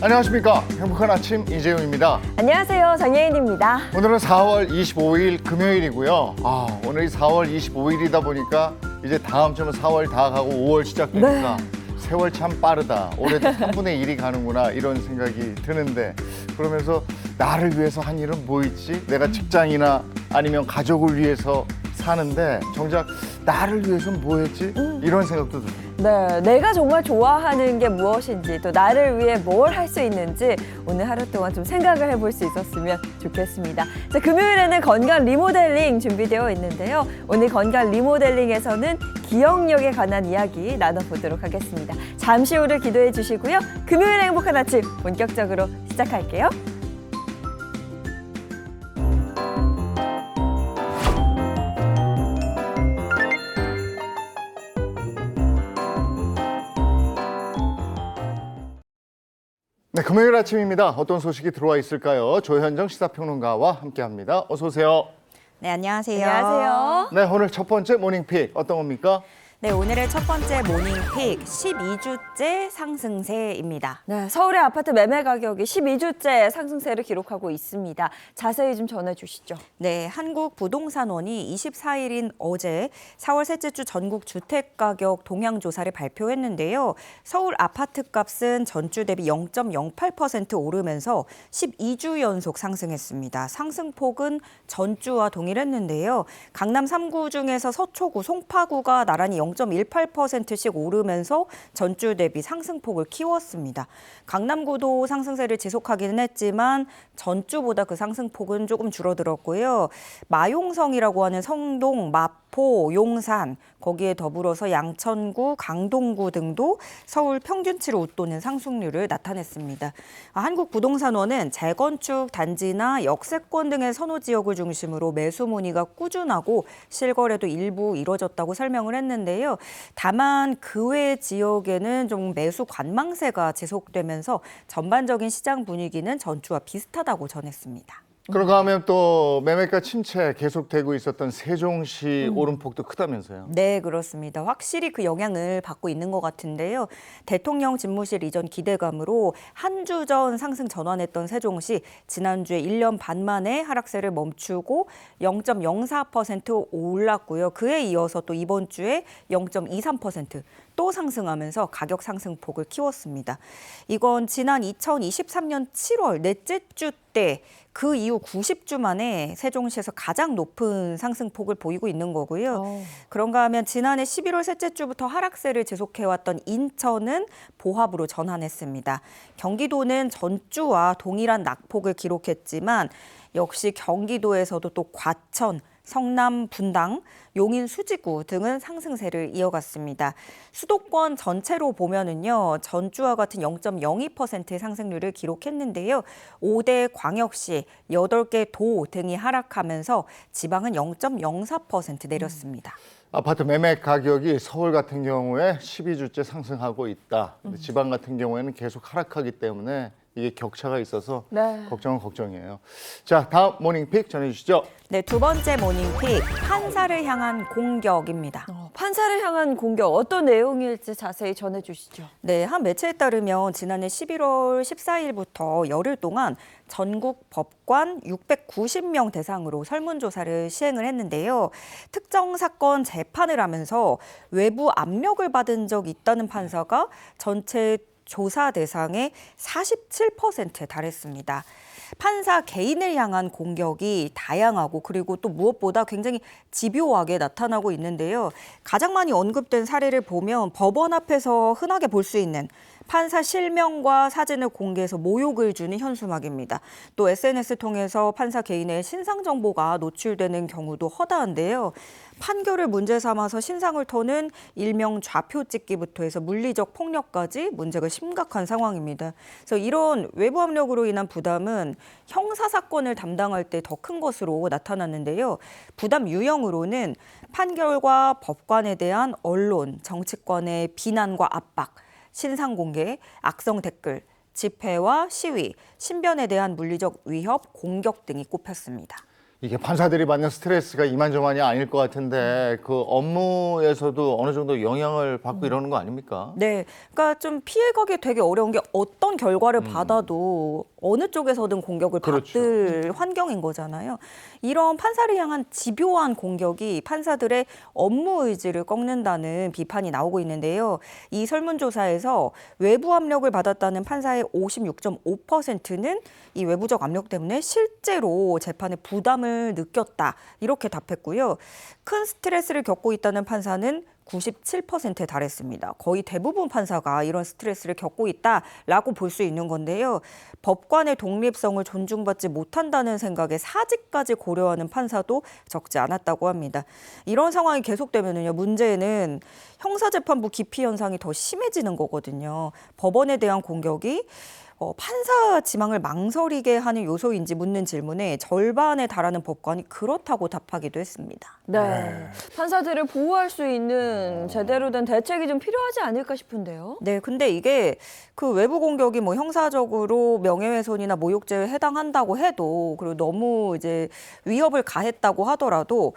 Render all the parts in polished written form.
안녕하십니까. 행복한 아침 이재용입니다. 안녕하세요. 정혜인입니다. 오늘은 4월 25일 금요일이고요. 오늘이 4월 25일이다 보니까 이제 다음 주면 4월 다 가고 5월 시작되니까 세월 참 빠르다. 올해도 3분의 1이 가는구나 이런 생각이 드는데, 그러면서 나를 위해서 한 일은 뭐 있지? 내가 직장이나 아니면 가족을 위해서 사는데 정작 나를 위해서는 뭐 했지? 이런 생각도 들어요. 네, 내가 정말 좋아하는 게 무엇인지, 또 나를 위해 뭘 할 수 있는지 오늘 하루 동안 좀 생각을 해볼 수 있었으면 좋겠습니다. 자, 금요일에는 건강 리모델링 준비되어 있는데요. 오늘 건강 리모델링에서는 기억력에 관한 이야기 나눠보도록 하겠습니다. 잠시 후를 기도해 주시고요. 금요일 행복한 아침 본격적으로 시작할게요. 네, 금요일 아침입니다. 어떤 소식이 들어와 있을까요? 조현정 시사평론가와 함께합니다. 어서 오세요. 네, 안녕하세요. 안녕하세요. 네, 오늘 첫 번째 모닝픽 어떤 겁니까? 네, 오늘의 첫 번째 모닝픽 12주째 상승세입니다. 네, 서울의 아파트 매매 가격이 12주째 상승세를 기록하고 있습니다. 자세히 좀 전해주시죠. 네, 한국부동산원이 24일인 어제 4월 셋째 주 전국 주택가격 동향조사를 발표했는데요. 서울 아파트값은 전주 대비 0.08% 오르면서 12주 연속 상승했습니다. 상승폭은 전주와 동일했는데요. 강남 3구 중에서 서초구, 송파구가 나란히 0.18%씩 오르면서 전주 대비 상승폭을 키웠습니다. 강남구도 상승세를 지속하기는 했지만 전주보다 그 상승폭은 조금 줄어들었고요. 마용성이라고 하는 성동, 마포, 용산, 거기에 더불어서 양천구, 강동구 등도 서울 평균치를 웃도는 상승률을 나타냈습니다. 한국부동산원은 재건축 단지나 역세권 등의 선호 지역을 중심으로 매수 문의가 꾸준하고 실거래도 일부 이뤄졌다고 설명을 했는데요. 다만 그 외 지역에는 좀 매수 관망세가 지속되면서 전반적인 시장 분위기는 전주와 비슷하다고 전했습니다. 그런가 하면 또 매매가 침체 계속되고 있었던 세종시 오름폭도 크다면서요? 네, 그렇습니다. 확실히 그 영향을 받고 있는 것 같은데요. 대통령 집무실 이전 기대감으로 한 주 전 상승 전환했던 세종시 지난주에 1년 반 만에 하락세를 멈추고 0.04% 올랐고요. 그에 이어서 또 이번 주에 0.23% 또 상승하면서 가격 상승폭을 키웠습니다. 이건 지난 2023년 7월 넷째 주 때 그 이후 90주 만에 세종시에서 가장 높은 상승폭을 보이고 있는 거고요. 그런가 하면 지난해 11월 셋째 주부터 하락세를 지속해왔던 인천은 보합으로 전환했습니다. 경기도는 전주와 동일한 낙폭을 기록했지만 역시 경기도에서도 또 과천, 성남, 분당, 용인, 수지구 등은 상승세를 이어갔습니다. 수도권 전체로 보면은요, 전주와 같은 0.02%의 상승률을 기록했는데요. 5대 광역시, 8개 도 등이 하락하면서 지방은 0.04% 내렸습니다. 아파트 매매 가격이 서울 같은 경우에 12주째 상승하고 있다. 근데 지방 같은 경우에는 계속 하락하기 때문에 이게 격차가 있어서 걱정은 걱정이에요. 자, 다음 모닝픽 전해주시죠. 네, 두 번째 모닝픽, 판사를 향한 공격입니다. 판사를 향한 공격, 어떤 내용일지 자세히 전해주시죠. 네, 한 매체에 따르면 지난해 11월 14일부터 열흘 동안 전국 법관 690명 대상으로 설문조사를 시행을 했는데요. 특정 사건 재판을 하면서 외부 압력을 받은 적이 있다는 판사가 전체 조사 대상의 47%에 달했습니다. 판사 개인을 향한 공격이 다양하고 그리고 또 무엇보다 굉장히 집요하게 나타나고 있는데요. 가장 많이 언급된 사례를 보면 법원 앞에서 흔하게 볼 수 있는 판사 실명과 사진을 공개해서 모욕을 주는 현수막입니다. 또 SNS 통해서 판사 개인의 신상 정보가 노출되는 경우도 허다한데요. 판결을 문제 삼아서 신상을 터는 일명 좌표 찍기부터 해서 물리적 폭력까지 문제가 심각한 상황입니다. 그래서 이런 외부 압력으로 인한 부담은 형사 사건을 담당할 때 더 큰 것으로 나타났는데요. 부담 유형으로는 판결과 법관에 대한 언론, 정치권의 비난과 압박, 신상 공개, 악성 댓글, 집회와 시위, 신변에 대한 물리적 위협, 공격 등이 꼽혔습니다. 이게 판사들이 받는 스트레스가 이만저만이 아닐 것 같은데 그 업무에서도 어느 정도 영향을 받고 이러는 거 아닙니까? 네, 그러니까 좀 피해가기 되게 어려운 게 어떤 결과를 받아도 어느 쪽에서든 공격을 그렇죠. 받을 환경인 거잖아요. 이런 판사를 향한 집요한 공격이 판사들의 업무 의지를 꺾는다는 비판이 나오고 있는데요. 이 설문조사에서 외부 압력을 받았다는 판사의 56.5%는 이 외부적 압력 때문에 실제로 재판에 부담을 느꼈다 이렇게 답했고요. 큰 스트레스를 겪고 있다는 판사는 97%에 달했습니다. 거의 대부분 판사가 이런 스트레스를 겪고 있다라고 볼 수 있는 건데요. 법관의 독립성을 존중받지 못한다는 생각에 사직까지 고려하는 판사도 적지 않았다고 합니다. 이런 상황이 계속되면요, 문제는 형사재판부 기피 현상이 더 심해지는 거거든요. 법원에 대한 공격이 판사 지망을 망설이게 하는 요소인지 묻는 질문에 절반에 달하는 법관이 그렇다고 답하기도 했습니다. 네. 판사들을 보호할 수 있는 제대로 된 대책이 좀 필요하지 않을까 싶은데요. 네, 근데 이게 그 외부 공격이 뭐 형사적으로 명예훼손이나 모욕죄에 해당한다고 해도 그리고 너무 이제 위협을 가했다고 하더라도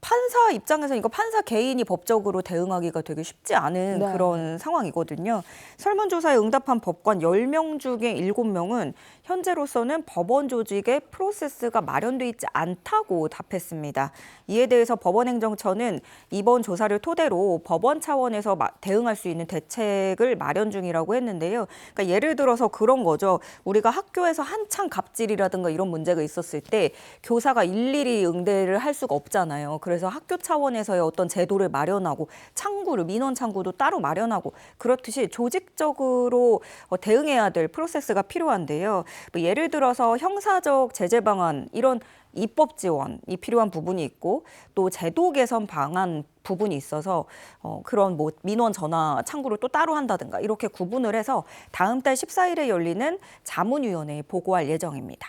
판사 입장에서 이거 판사 개인이 법적으로 대응하기가 되게 쉽지 않은 네. 그런 상황이거든요. 설문조사에 응답한 법관 10명 중에 7명은 현재로서는 법원 조직의 프로세스가 마련돼 있지 않다고 답했습니다. 이에 대해서 법원행정처는 이번 조사를 토대로 법원 차원에서 대응할 수 있는 대책을 마련 중이라고 했는데요. 그러니까 예를 들어서 그런 거죠. 우리가 학교에서 한창 갑질이라든가 이런 문제가 있었을 때 교사가 일일이 응대를 할 수가 없잖아요. 그래서 학교 차원에서의 어떤 제도를 마련하고 창구를 민원 창구도 따로 마련하고 그렇듯이 조직적으로 대응해야 될 프로세스가 필요한데요. 뭐 예를 들어서 형사적 제재 방안 이런 입법 지원이 필요한 부분이 있고 또 제도 개선 방안 부분이 있어서 그런 뭐 민원 전화 창구를 또 따로 한다든가 이렇게 구분을 해서 다음 달 14일에 열리는 자문위원회에 보고할 예정입니다.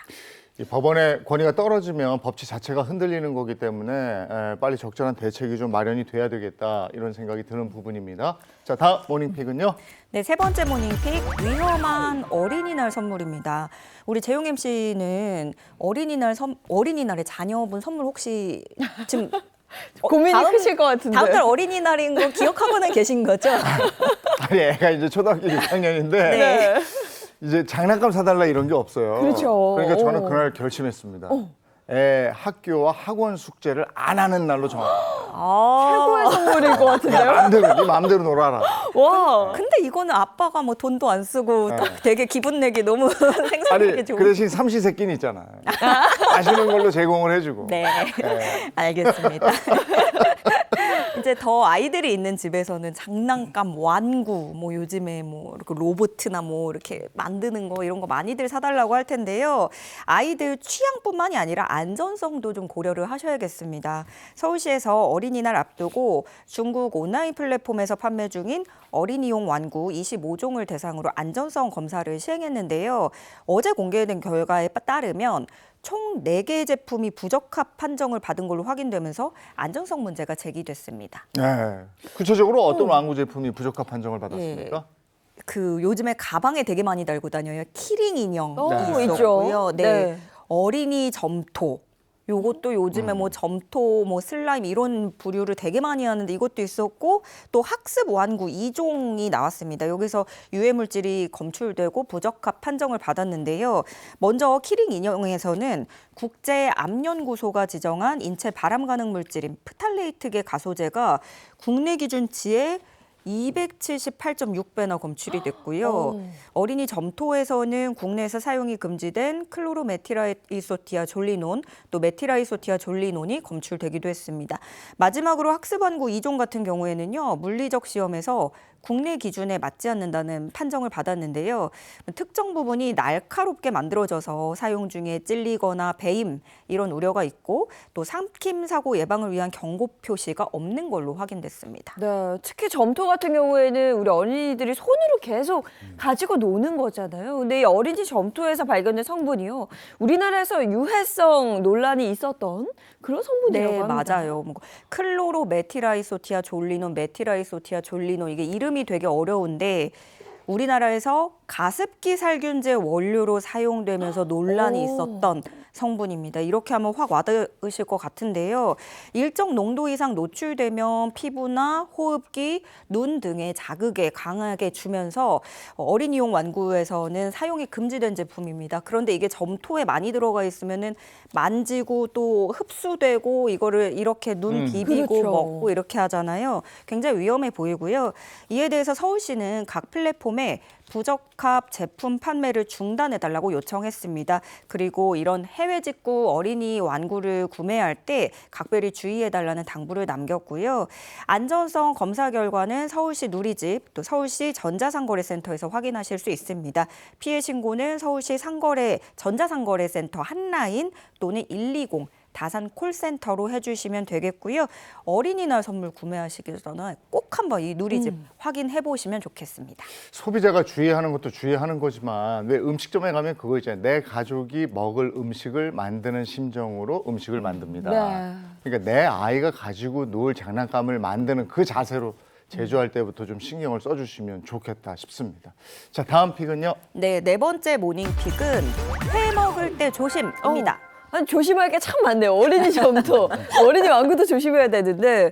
이 법원의 권위가 떨어지면 법치 자체가 흔들리는 거기 때문에 빨리 적절한 대책이 좀 마련이 돼야 되겠다 이런 생각이 드는 부분입니다. 자, 다음 모닝픽은요. 네, 세 번째 모닝픽 위험한 어린이날 선물입니다. 우리 재용 MC는 어린이날에 자녀분 선물 혹시 지금 고민이 크실 것 같은데. 다음 달 어린이날인 거 기억하고는 계신 거죠? 아니 애가 이제 초등학교 6학년인데 네. 이제 장난감 사달라 이런 게 없어요. 그렇죠. 그러니까 저는 오. 그날 결심했습니다. 애 학교와 학원 숙제를 안 하는 날로 정합니다. 최고의 선물일 것 같은데요. 네 마음대로 놀아라. 와. 근데 이거는 아빠가 뭐 돈도 안 쓰고 딱 되게 기분 내기 너무 아니 생생하게 좋은. 그 대신 삼시세끼는 있잖아요. 아시는 걸로 제공을 해주고. 네, 네. 알겠습니다. 이제 더 아이들이 있는 집에서는 장난감, 완구, 뭐 요즘에 뭐 이렇게 로봇이나 뭐 이렇게 만드는 거 이런 거 많이들 사달라고 할 텐데요. 아이들 취향뿐만이 아니라 안전성도 좀 고려를 하셔야겠습니다. 서울시에서 어린이날 앞두고 중국 온라인 플랫폼에서 판매 중인 어린이용 완구 25종을 대상으로 안전성 검사를 시행했는데요. 어제 공개된 결과에 따르면 총 4개의 제품이 부적합 판정을 받은 걸로 확인되면서 안전성 문제가 제기됐습니다. 네. 구체적으로 어떤 완구 제품이 부적합 판정을 받았습니까? 그 요즘에 가방에 되게 많이 달고 다녀요. 키링 인형이 네. 있었고요. 있죠. 네. 네. 어린이 점토. 요것도 요즘에 뭐 점토, 뭐 슬라임 이런 부류를 되게 많이 하는데 이것도 있었고 또 학습 완구 2종이 나왔습니다. 여기서 유해 물질이 검출되고 부적합 판정을 받았는데요. 먼저 키링 인형에서는 국제암연구소가 지정한 인체 발암 가능 물질인 프탈레이트계 가소제가 국내 기준치의 278.6배나 검출이 됐고요. 어린이 점토에서는 국내에서 사용이 금지된 클로로메틸아이소티아 졸리논, 또 메틸아이소티아 졸리논이 검출되기도 했습니다. 마지막으로 학습완구 2종 같은 경우에는요, 물리적 시험에서 국내 기준에 맞지 않는다는 판정을 받았는데요. 특정 부분이 날카롭게 만들어져서 사용 중에 찔리거나 배임 이런 우려가 있고 또 삼킴 사고 예방을 위한 경고 표시가 없는 걸로 확인됐습니다. 네, 특히 점토 같은 경우에는 우리 어린이들이 손으로 계속 가지고 노는 거잖아요. 근데 이 어린이 점토에서 발견된 성분이요. 우리나라에서 유해성 논란이 있었던 그런 성분이라고 네, 합니다. 맞아요. 뭐 클로로 메틸아이소티아 졸리논, 메틸아이소티아 졸리논 이게 이름이 되게 어려운데 우리나라에서 가습기 살균제 원료로 사용되면서 논란이 있었던 성분입니다. 이렇게 하면 확 와닿으실 것 같은데요. 일정 농도 이상 노출되면 피부나 호흡기, 눈 등의 자극에 강하게 주면서 어린이용 완구에서는 사용이 금지된 제품입니다. 그런데 이게 점토에 많이 들어가 있으면은 만지고 또 흡수되고 이거를 이렇게 눈 비비고 그렇죠. 먹고 이렇게 하잖아요. 굉장히 위험해 보이고요. 이에 대해서 서울시는 각 플랫폼에 부적합 제품 판매를 중단해달라고 요청했습니다. 그리고 이런 해외 직구 어린이 완구를 구매할 때 각별히 주의해달라는 당부를 남겼고요. 안전성 검사 결과는 서울시 누리집, 또 서울시 전자상거래센터에서 확인하실 수 있습니다. 피해 신고는 서울시 전자상거래센터 한라인 또는 120 다산 콜센터로 해주시면 되겠고요. 어린이날 선물 구매하시기 전에 꼭 한번 이 누리집 확인해 보시면 좋겠습니다. 소비자가 주의하는 것도 주의하는 거지만 왜 음식점에 가면 그거 있잖아요. 내 가족이 먹을 음식을 만드는 심정으로 음식을 만듭니다. 네. 그러니까 내 아이가 가지고 놀 장난감을 만드는 그 자세로 제조할 때부터 좀 신경을 써주시면 좋겠다 싶습니다. 자, 다음 픽은요. 네, 네 번째 모닝픽은 회 먹을 때 조심입니다. 아니, 조심할 게 참 많네요. 어린이 점토, 어린이 완구도 조심해야 되는데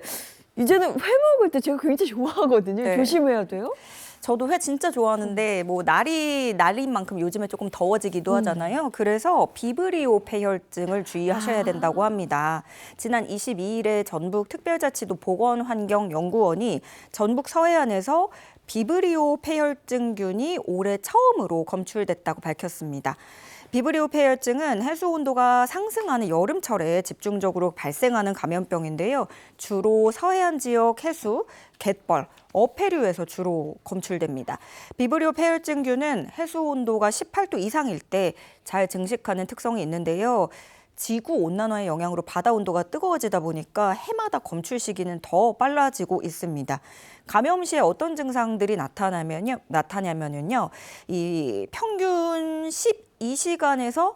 이제는 회 먹을 때 제가 굉장히 좋아하거든요. 네. 조심해야 돼요? 저도 회 진짜 좋아하는데 뭐 날인 만큼 요즘에 조금 더워지기도 하잖아요. 그래서 비브리오 폐혈증을 주의하셔야 된다고 합니다. 지난 22일에 전북 특별자치도 보건환경연구원이 전북 서해안에서 비브리오 폐혈증균이 올해 처음으로 검출됐다고 밝혔습니다. 비브리오 폐혈증은 해수 온도가 상승하는 여름철에 집중적으로 발생하는 감염병인데요. 주로 서해안 지역 해수, 갯벌, 어패류에서 주로 검출됩니다. 비브리오 폐혈증균은 해수 온도가 18도 이상일 때 잘 증식하는 특성이 있는데요. 지구 온난화의 영향으로 바다 온도가 뜨거워지다 보니까 해마다 검출 시기는 더 빨라지고 있습니다. 감염 시에 어떤 증상들이 나타나냐면요. 이 평균 12시간에서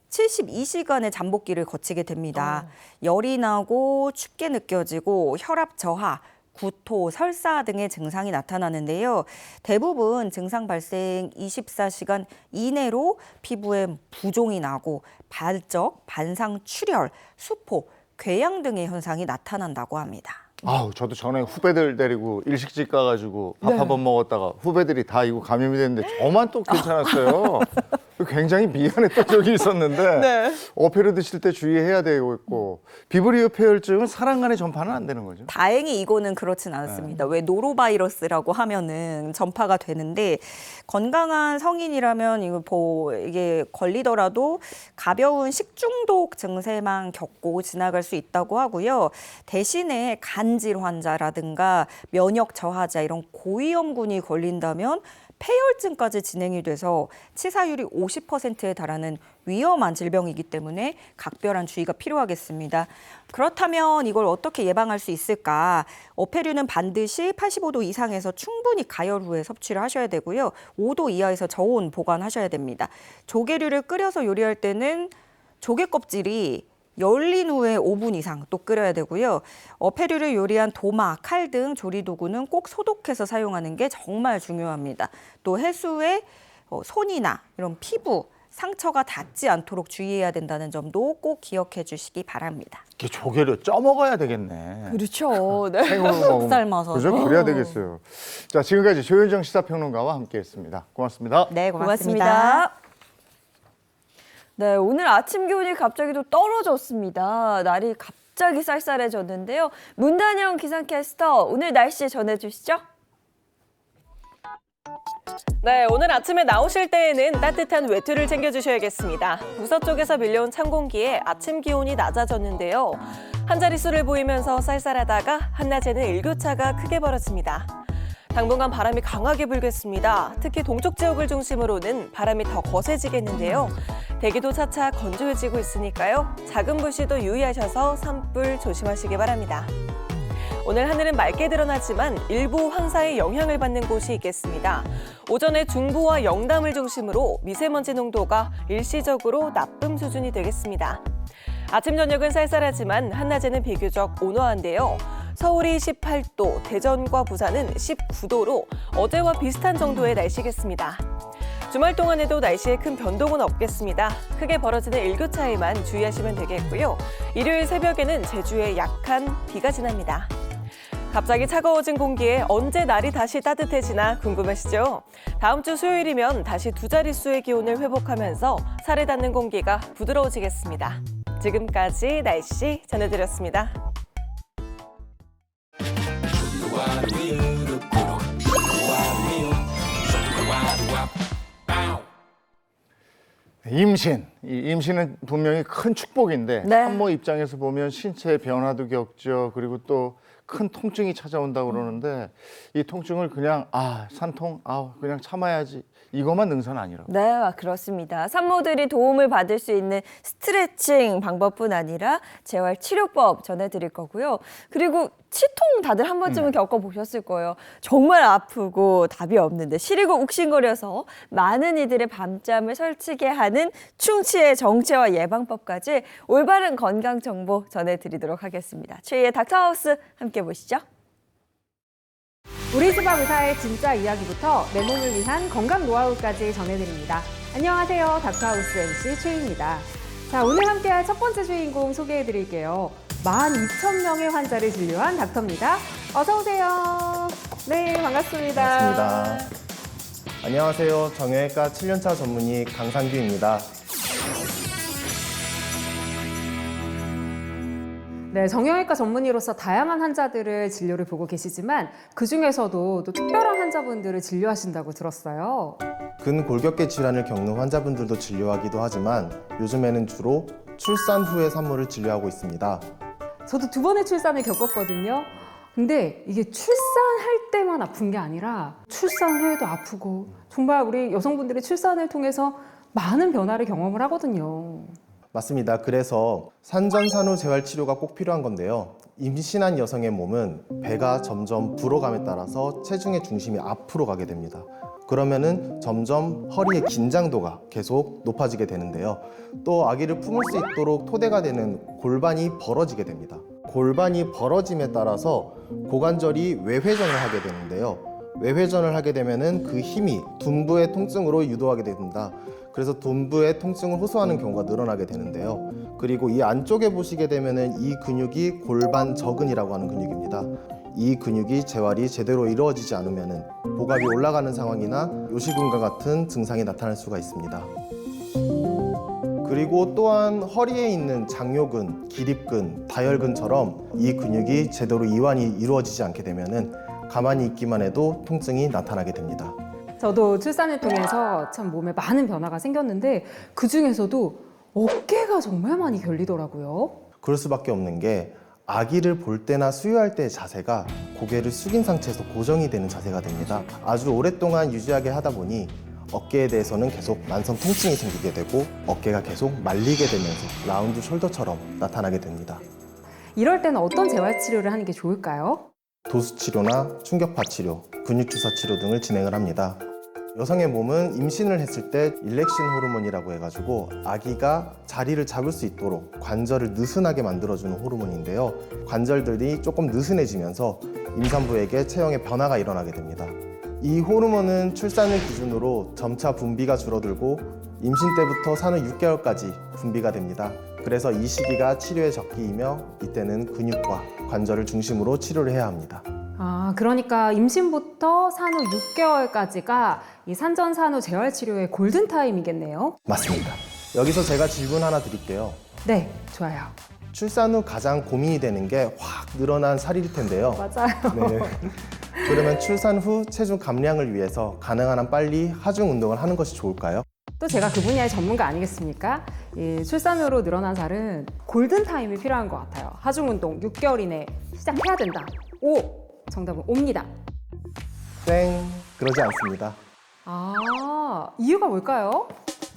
72시간의 잠복기를 거치게 됩니다. 열이 나고 춥게 느껴지고 혈압 저하, 구토, 설사 등의 증상이 나타나는데요. 대부분 증상 발생 24시간 이내로 피부에 부종이 나고 발적, 반상 출혈, 수포, 궤양 등의 현상이 나타난다고 합니다. 아우, 저도 전에 후배들 데리고 일식집 가가지고 밥 한 번 먹었다가 후배들이 다 이거 감염이 됐는데 저만 또 괜찮았어요. 굉장히 미안했던 적이 있었는데 어패류 드실 때 주의해야 되고 있고 비브리오 폐혈증은 사람 간에 전파는 안 되는 거죠? 다행히 이거는 그렇진 않습니다. 왜 노로바이러스라고 하면은 전파가 되는데 건강한 성인이라면 이게 걸리더라도 가벼운 식중독 증세만 겪고 지나갈 수 있다고 하고요. 대신에 간질 환자라든가 면역 저하자 이런 고위험군이 걸린다면 폐혈증까지 진행이 돼서 치사율이 50%에 달하는 위험한 질병이기 때문에 각별한 주의가 필요하겠습니다. 그렇다면 이걸 어떻게 예방할 수 있을까? 어패류는 반드시 85도 이상에서 충분히 가열 후에 섭취를 하셔야 되고요. 5도 이하에서 저온 보관하셔야 됩니다. 조개류를 끓여서 요리할 때는 조개 껍질이 열린 후에 5분 이상 또 끓여야 되고요. 어패류를 요리한 도마, 칼 등 조리도구는 꼭 소독해서 사용하는 게 정말 중요합니다. 또 해수의 손이나 이런 피부, 상처가 닿지 않도록 주의해야 된다는 점도 꼭 기억해 주시기 바랍니다. 이게 조개를 쪄 먹어야 되겠네. 그렇죠. 네. 생으로 먹으면. 삶아서. 그죠? 그래야 되겠어요. 자, 지금까지 조현정 시사평론가와 함께했습니다. 고맙습니다. 네, 고맙습니다. 네, 오늘 아침 기온이 갑자기 또 떨어졌습니다. 날이 갑자기 쌀쌀해졌는데요. 문단영 기상캐스터, 오늘 날씨 전해주시죠. 네, 오늘 아침에 나오실 때에는 따뜻한 외투를 챙겨주셔야겠습니다. 북서쪽에서 밀려온 찬 공기에 아침 기온이 낮아졌는데요. 한 자릿수를 보이면서 쌀쌀하다가 한낮에는 일교차가 크게 벌어집니다. 당분간 바람이 강하게 불겠습니다. 특히 동쪽 지역을 중심으로는 바람이 더 거세지겠는데요. 대기도 차차 건조해지고 있으니까요. 작은 불씨도 유의하셔서 산불 조심하시기 바랍니다. 오늘 하늘은 맑게 드러나지만 일부 황사의 영향을 받는 곳이 있겠습니다. 오전에 중부와 영남을 중심으로 미세먼지 농도가 일시적으로 나쁨 수준이 되겠습니다. 아침 저녁은 쌀쌀하지만 한낮에는 비교적 온화한데요. 서울이 18도, 대전과 부산은 19도로 어제와 비슷한 정도의 날씨겠습니다. 주말 동안에도 날씨에 큰 변동은 없겠습니다. 크게 벌어지는 일교차에만 주의하시면 되겠고요. 일요일 새벽에는 제주에 약한 비가 지납니다. 갑자기 차가워진 공기에 언제 날이 다시 따뜻해지나 궁금하시죠? 다음 주 수요일이면 다시 두 자릿수의 기온을 회복하면서 살에 닿는 공기가 부드러워지겠습니다. 지금까지 날씨 전해드렸습니다. 임신. 이 임신은 분명히 큰 축복인데 네. 산모 입장에서 보면 신체 변화도 겪죠. 그리고 또 큰 통증이 찾아온다고 그러는데 이 통증을 그냥 산통, 그냥 참아야지. 이것만 능사는 아니라고. 네, 그렇습니다. 산모들이 도움을 받을 수 있는 스트레칭 방법뿐 아니라 재활 치료법 전해드릴 거고요. 그리고 치통 다들 한 번쯤은 겪어보셨을 거예요. 정말 아프고 답이 없는데 시리고 욱신거려서 많은 이들의 밤잠을 설치게 하는 충치의 정체와 예방법까지 올바른 건강 정보 전해드리도록 하겠습니다. 최희의 닥터하우스 함께 보시죠. 우리 집 앞 의사의 진짜 이야기부터 내 몸을 위한 건강 노하우까지 전해드립니다. 안녕하세요. 닥터하우스 MC 최희입니다. 자, 오늘 함께할 첫 번째 주인공 소개해드릴게요. 12,000명의 환자를 진료한 닥터입니다. 어서 오세요. 네, 반갑습니다. 반갑습니다. 안녕하세요. 정형외과 7년차 전문의 강상규입니다. 네, 정형외과 전문의로서 다양한 환자들을 진료를 보고 계시지만 그중에서도 또 특별한 환자분들을 진료하신다고 들었어요. 근골격계 질환을 겪는 환자분들도 진료하기도 하지만 요즘에는 주로 출산 후의 산모를 진료하고 있습니다. 저도 2번의 출산을 겪었거든요. 근데 이게 출산할 때만 아픈 게 아니라 출산 후에도 아프고 정말 우리 여성분들이 출산을 통해서 많은 변화를 경험을 하거든요. 맞습니다. 그래서 산전산후 재활 치료가 꼭 필요한 건데요. 임신한 여성의 몸은 배가 점점 불어감에 따라서 체중의 중심이 앞으로 가게 됩니다. 그러면은 점점 허리의 긴장도가 계속 높아지게 되는데요. 또 아기를 품을 수 있도록 토대가 되는 골반이 벌어지게 됩니다. 골반이 벌어짐에 따라서 고관절이 외회전을 하게 되는데요. 외회전을 하게 되면은 그 힘이 둔부의 통증으로 유도하게 됩니다. 그래서 둔부의 통증을 호소하는 경우가 늘어나게 되는데요. 그리고 이 안쪽에 보시게 되면은 이 근육이 골반저근이라고 하는 근육입니다. 이 근육이 재활이 제대로 이루어지지 않으면은 복압이 올라가는 상황이나 요실금과 같은 증상이 나타날 수가 있습니다. 그리고 또한 허리에 있는 장요근, 기립근, 다혈근처럼 이 근육이 제대로 이완이 이루어지지 않게 되면은 가만히 있기만 해도 통증이 나타나게 됩니다. 저도 출산을 통해서 참 몸에 많은 변화가 생겼는데 그중에서도 어깨가 정말 많이 결리더라고요. 그럴 수밖에 없는 게 아기를 볼 때나 수유할 때의 자세가 고개를 숙인 상태에서 고정이 되는 자세가 됩니다. 아주 오랫동안 유지하게 하다 보니 어깨에 대해서는 계속 만성 통증이 생기게 되고 어깨가 계속 말리게 되면서 라운드 숄더처럼 나타나게 됩니다. 이럴 때는 어떤 재활 치료를 하는 게 좋을까요? 도수 치료나 충격파 치료, 근육 주사 치료 등을 진행을 합니다. 여성의 몸은 임신을 했을 때 일렉신 호르몬이라고 해가지고 아기가 자리를 잡을 수 있도록 관절을 느슨하게 만들어주는 호르몬인데요. 관절들이 조금 느슨해지면서 임산부에게 체형의 변화가 일어나게 됩니다. 이 호르몬은 출산을 기준으로 점차 분비가 줄어들고 임신 때부터 산후 6개월까지 분비가 됩니다. 그래서 이 시기가 치료의 적기이며 이때는 근육과 관절을 중심으로 치료를 해야 합니다. 그러니까 임신부터 산후 6개월까지가 이 산전산후 재활 치료의 골든타임이겠네요. 맞습니다. 여기서 제가 질문 하나 드릴게요. 네, 좋아요. 출산 후 가장 고민이 되는 게 확 늘어난 살일 텐데요. 맞아요. 네. 그러면 출산 후 체중 감량을 위해서 가능한 한 빨리 하중 운동을 하는 것이 좋을까요? 또 제가 그 분야의 전문가 아니겠습니까? 이 출산 후로 늘어난 살은 골든타임이 필요한 것 같아요. 하중 운동 6개월 이내에 시작해야 된다. 오! 정답은 옵니다. 땡! 그러지 않습니다. 이유가 뭘까요?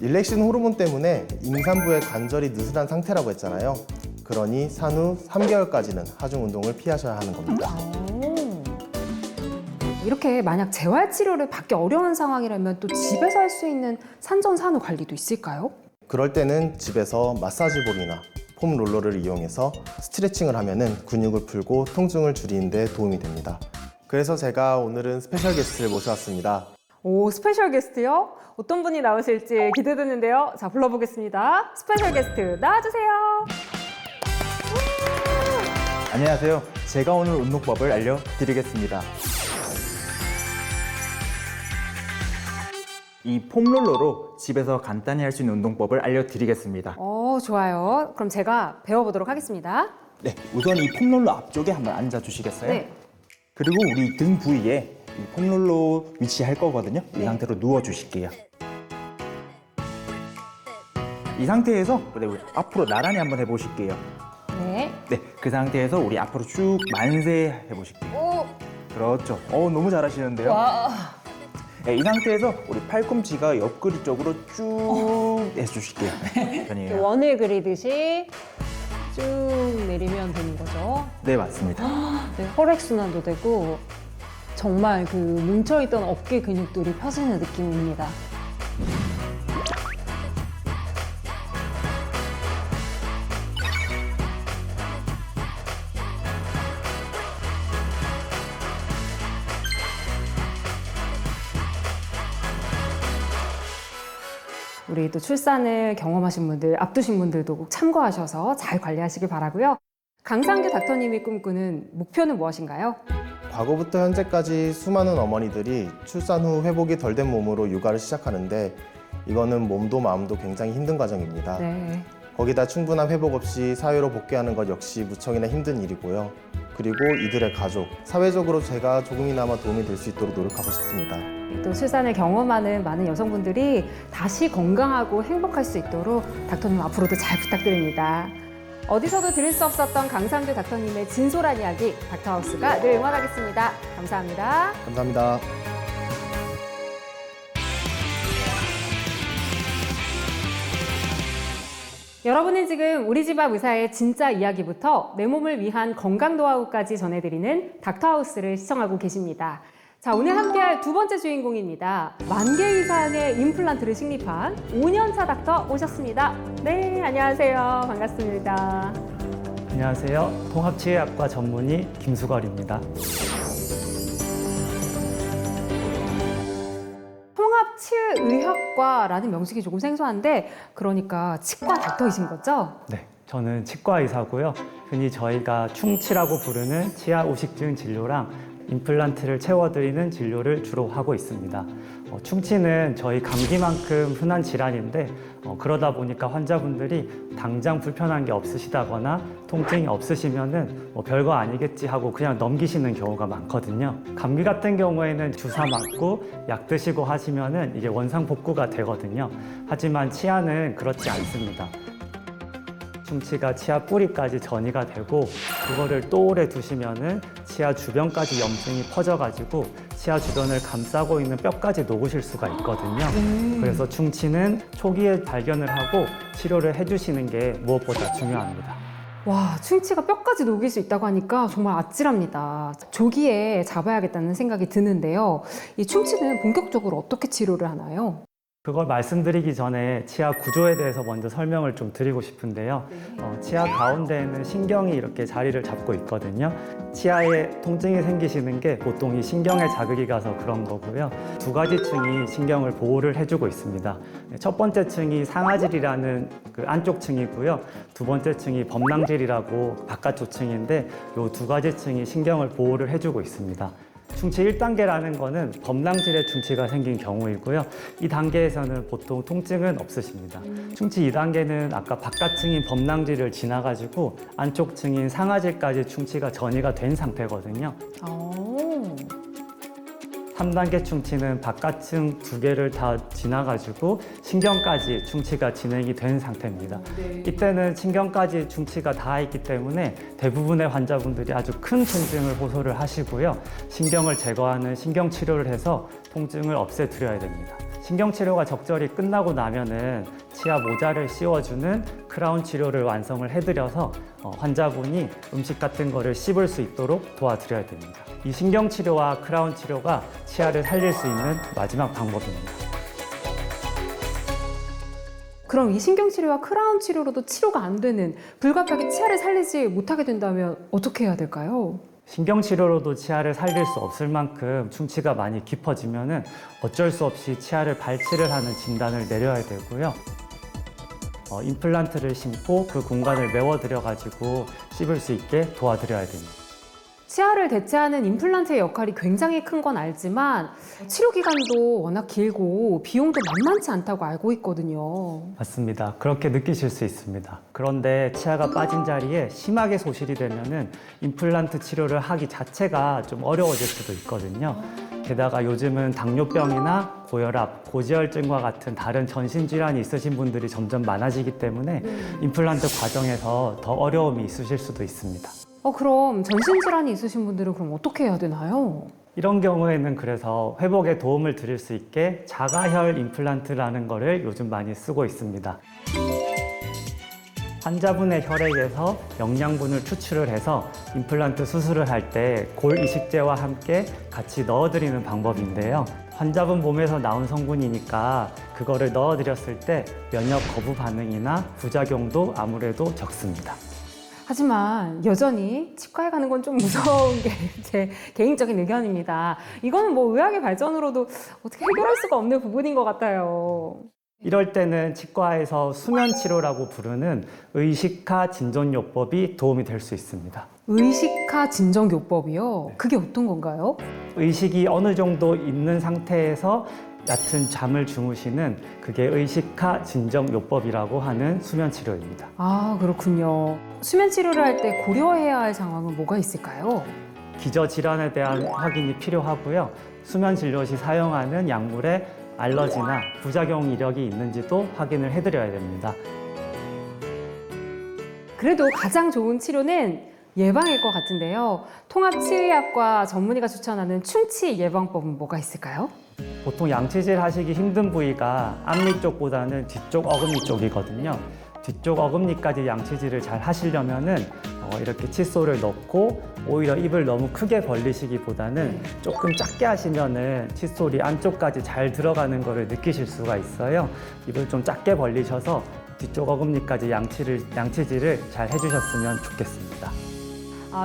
일렉신 호르몬 때문에 임산부의 관절이 느슨한 상태라고 했잖아요. 그러니 산후 3개월까지는 하중 운동을 피하셔야 하는 겁니다. 이렇게 만약 재활 치료를 받기 어려운 상황이라면 또 집에서 할 수 있는 산전산후 관리도 있을까요? 그럴 때는 집에서 마사지볼이나 폼 롤러를 이용해서 스트레칭을 하면은 근육을 풀고 통증을 줄이는 데 도움이 됩니다. 그래서 제가 오늘은 스페셜 게스트를 모셔왔습니다. 오, 스페셜 게스트요? 어떤 분이 나오실지 기대되는데요. 자, 불러보겠습니다. 스페셜 게스트 나와주세요. 안녕하세요. 제가 오늘 운동법을 알려드리겠습니다. 이 폼롤러로 집에서 간단히 할 수 있는 운동법을 알려드리겠습니다. 좋아요. 그럼 제가 배워보도록 하겠습니다. 네, 우선 이 폼롤러 앞쪽에 한번 앉아주시겠어요? 네. 그리고 우리 등 부위에 이 폼롤러 위치할 거거든요. 이 상태로 누워주실게요. 이 상태에서 우리 앞으로 나란히 한번 해보실게요. 네. 네, 그 상태에서 우리 앞으로 쭉 만세 해보실게요. 그렇죠. 너무 잘하시는데요. 네, 이 상태에서 우리 팔꿈치가 옆구리 쪽으로 쭉 해주실게요. 편이에요. 원을 그리듯이 쭉 내리면 되는 거죠. 네, 맞습니다. 네, 혈액순환도 되고 정말 그 뭉쳐있던 어깨 근육들이 펴지는 느낌입니다. 우리 또 출산을 경험하신 분들, 앞두신 분들도 꼭 참고하셔서 잘 관리하시길 바라고요. 강상규 닥터님이 꿈꾸는 목표는 무엇인가요? 과거부터 현재까지 수많은 어머니들이 출산 후 회복이 덜 된 몸으로 육아를 시작하는데 이거는 몸도 마음도 굉장히 힘든 과정입니다. 네. 거기다 충분한 회복 없이 사회로 복귀하는 것 역시 무척이나 힘든 일이고요. 그리고 이들의 가족, 사회적으로 제가 조금이나마 도움이 될 수 있도록 노력하고 싶습니다. 또 출산을 경험하는 많은 여성분들이 다시 건강하고 행복할 수 있도록 닥터님 앞으로도 잘 부탁드립니다. 어디서도 들을 수 없었던 강상규 닥터님의 진솔한 이야기, 닥터하우스가 늘 응원하겠습니다. 감사합니다. 감사합니다. 여러분은 지금 우리 집 앞 의사의 진짜 이야기부터 내 몸을 위한 건강 노하우까지 전해드리는 닥터하우스를 시청하고 계십니다. 자, 오늘 함께할 두 번째 주인공입니다. 10,000개 이상의 임플란트를 식립한 5년차 닥터 오셨습니다. 네, 안녕하세요. 반갑습니다. 안녕하세요. 통합치의학과 전문의 김수걸입니다. 통합치의학과라는 명칭이 조금 생소한데 그러니까 치과 닥터이신 거죠? 네, 저는 치과 의사고요. 흔히 저희가 충치라고 부르는 치아 우식증 진료랑 임플란트를 채워드리는 진료를 주로 하고 있습니다. 충치는 저희 감기만큼 흔한 질환인데 그러다 보니까 환자분들이 당장 불편한 게 없으시다거나 통증이 없으시면은 별거 아니겠지 하고 그냥 넘기시는 경우가 많거든요. 감기 같은 경우에는 주사 맞고 약 드시고 하시면은 이게 원상복구가 되거든요. 하지만 치아는 그렇지 않습니다. 충치가 치아 뿌리까지 전이가 되고 그거를 또 오래 두시면은 치아 주변까지 염증이 퍼져가지고 치아 주변을 감싸고 있는 뼈까지 녹으실 수가 있거든요. 그래서 충치는 초기에 발견을 하고 치료를 해주시는 게 무엇보다 중요합니다. 와, 충치가 뼈까지 녹일 수 있다고 하니까 정말 아찔합니다. 조기에 잡아야겠다는 생각이 드는데요. 이 충치는 본격적으로 어떻게 치료를 하나요? 그걸 말씀드리기 전에 치아 구조에 대해서 먼저 설명을 좀 드리고 싶은데요. 치아 가운데에는 신경이 이렇게 자리를 잡고 있거든요. 치아에 통증이 생기시는 게 보통 이 신경에 자극이 가서 그런 거고요. 두 가지 층이 신경을 보호를 해주고 있습니다. 첫 번째 층이 상아질이라는 그 안쪽 층이고요. 두 번째 층이 범랑질이라고 바깥쪽 층인데 이 두 가지 층이 신경을 보호를 해주고 있습니다. 충치 1단계라는 거는 범랑질에 충치가 생긴 경우이고요. 이 단계에서는 보통 통증은 없으십니다. 충치 2단계는 아까 바깥층인 범랑질을 지나가지고 안쪽 층인 상아질까지 충치가 전이가 된 상태거든요. 3단계 충치는 바깥층 2개를 다 지나가지고 신경까지 충치가 진행이 된 상태입니다. 이때는 신경까지 충치가 다 있기 때문에 대부분의 환자분들이 아주 큰 통증을 호소를 하시고요. 신경을 제거하는 신경치료를 해서 통증을 없애드려야 됩니다. 신경치료가 적절히 끝나고 나면은 치아 모자를 씌워주는 크라운 치료를 완성을 해드려서 환자분이 음식 같은 거를 씹을 수 있도록 도와드려야 됩니다. 이 신경치료와 크라운 치료가 치아를 살릴 수 있는 마지막 방법입니다. 그럼 이 신경치료와 크라운 치료로도 치료가 안 되는 불가피하게 치아를 살리지 못하게 된다면 어떻게 해야 될까요? 신경치료로도 치아를 살릴 수 없을 만큼 충치가 많이 깊어지면은 어쩔 수 없이 치아를 발치를 하는 진단을 내려야 되고요. 임플란트를 심고 그 공간을 메워드려가지고 씹을 수 있게 도와드려야 됩니다. 치아를 대체하는 임플란트의 역할이 굉장히 큰 건 알지만 치료 기간도 워낙 길고 비용도 만만치 않다고 알고 있거든요. 맞습니다. 그렇게 느끼실 수 있습니다. 그런데 치아가 빠진 자리에 심하게 소실이 되면은 임플란트 치료를 하기 자체가 좀 어려워질 수도 있거든요. 게다가 요즘은 당뇨병이나 고혈압, 고지혈증과 같은 다른 전신 질환이 있으신 분들이 점점 많아지기 때문에 임플란트 과정에서 더 어려움이 있으실 수도 있습니다. 그럼 전신질환이 있으신 분들은 그럼 어떻게 해야 되나요? 이런 경우에는 그래서 회복에 도움을 드릴 수 있게 자가혈 임플란트라는 거를 요즘 많이 쓰고 있습니다. 환자분의 혈액에서 영양분을 추출을 해서 임플란트 수술을 할 때 골 이식제와 함께 같이 넣어드리는 방법인데요. 환자분 몸에서 나온 성분이니까 그거를 넣어드렸을 때 면역 거부 반응이나 부작용도 아무래도 적습니다. 하지만 여전히 치과에 가는 건 좀 무서운 게 제 개인적인 의견입니다. 이거는 뭐 의학의 발전으로도 어떻게 해결할 수가 없는 부분인 것 같아요. 이럴 때는 치과에서 수면치료라고 부르는 의식화 진전요법이 도움이 될 수 있습니다. 의식화 진정요법이요? 그게 어떤 건가요? 의식이 어느 정도 있는 상태에서 얕은 잠을 주무시는 그게 의식화 진정요법이라고 하는 수면치료입니다. 아, 그렇군요. 수면 치료를 할 때 고려해야 할 상황은 뭐가 있을까요? 기저질환에 대한 확인이 필요하고요. 수면 진료 시 사용하는 약물에 알러지나 부작용 이력이 있는지도 확인을 해드려야 됩니다. 그래도 가장 좋은 치료는 예방일 것 같은데요. 통합치의학과 전문의가 추천하는 충치 예방법은 뭐가 있을까요? 보통 양치질 하시기 힘든 부위가 앞니 쪽보다는 뒤쪽 어금니 쪽이거든요. 뒤쪽 어금니까지 양치질을 잘 하시려면은 이렇게 칫솔을 넣고 오히려 입을 너무 크게 벌리시기보다는 조금 작게 하시면은 칫솔이 안쪽까지 잘 들어가는 것을 느끼실 수가 있어요. 입을 좀 작게 벌리셔서 뒤쪽 어금니까지 양치질을 잘 해주셨으면 좋겠습니다.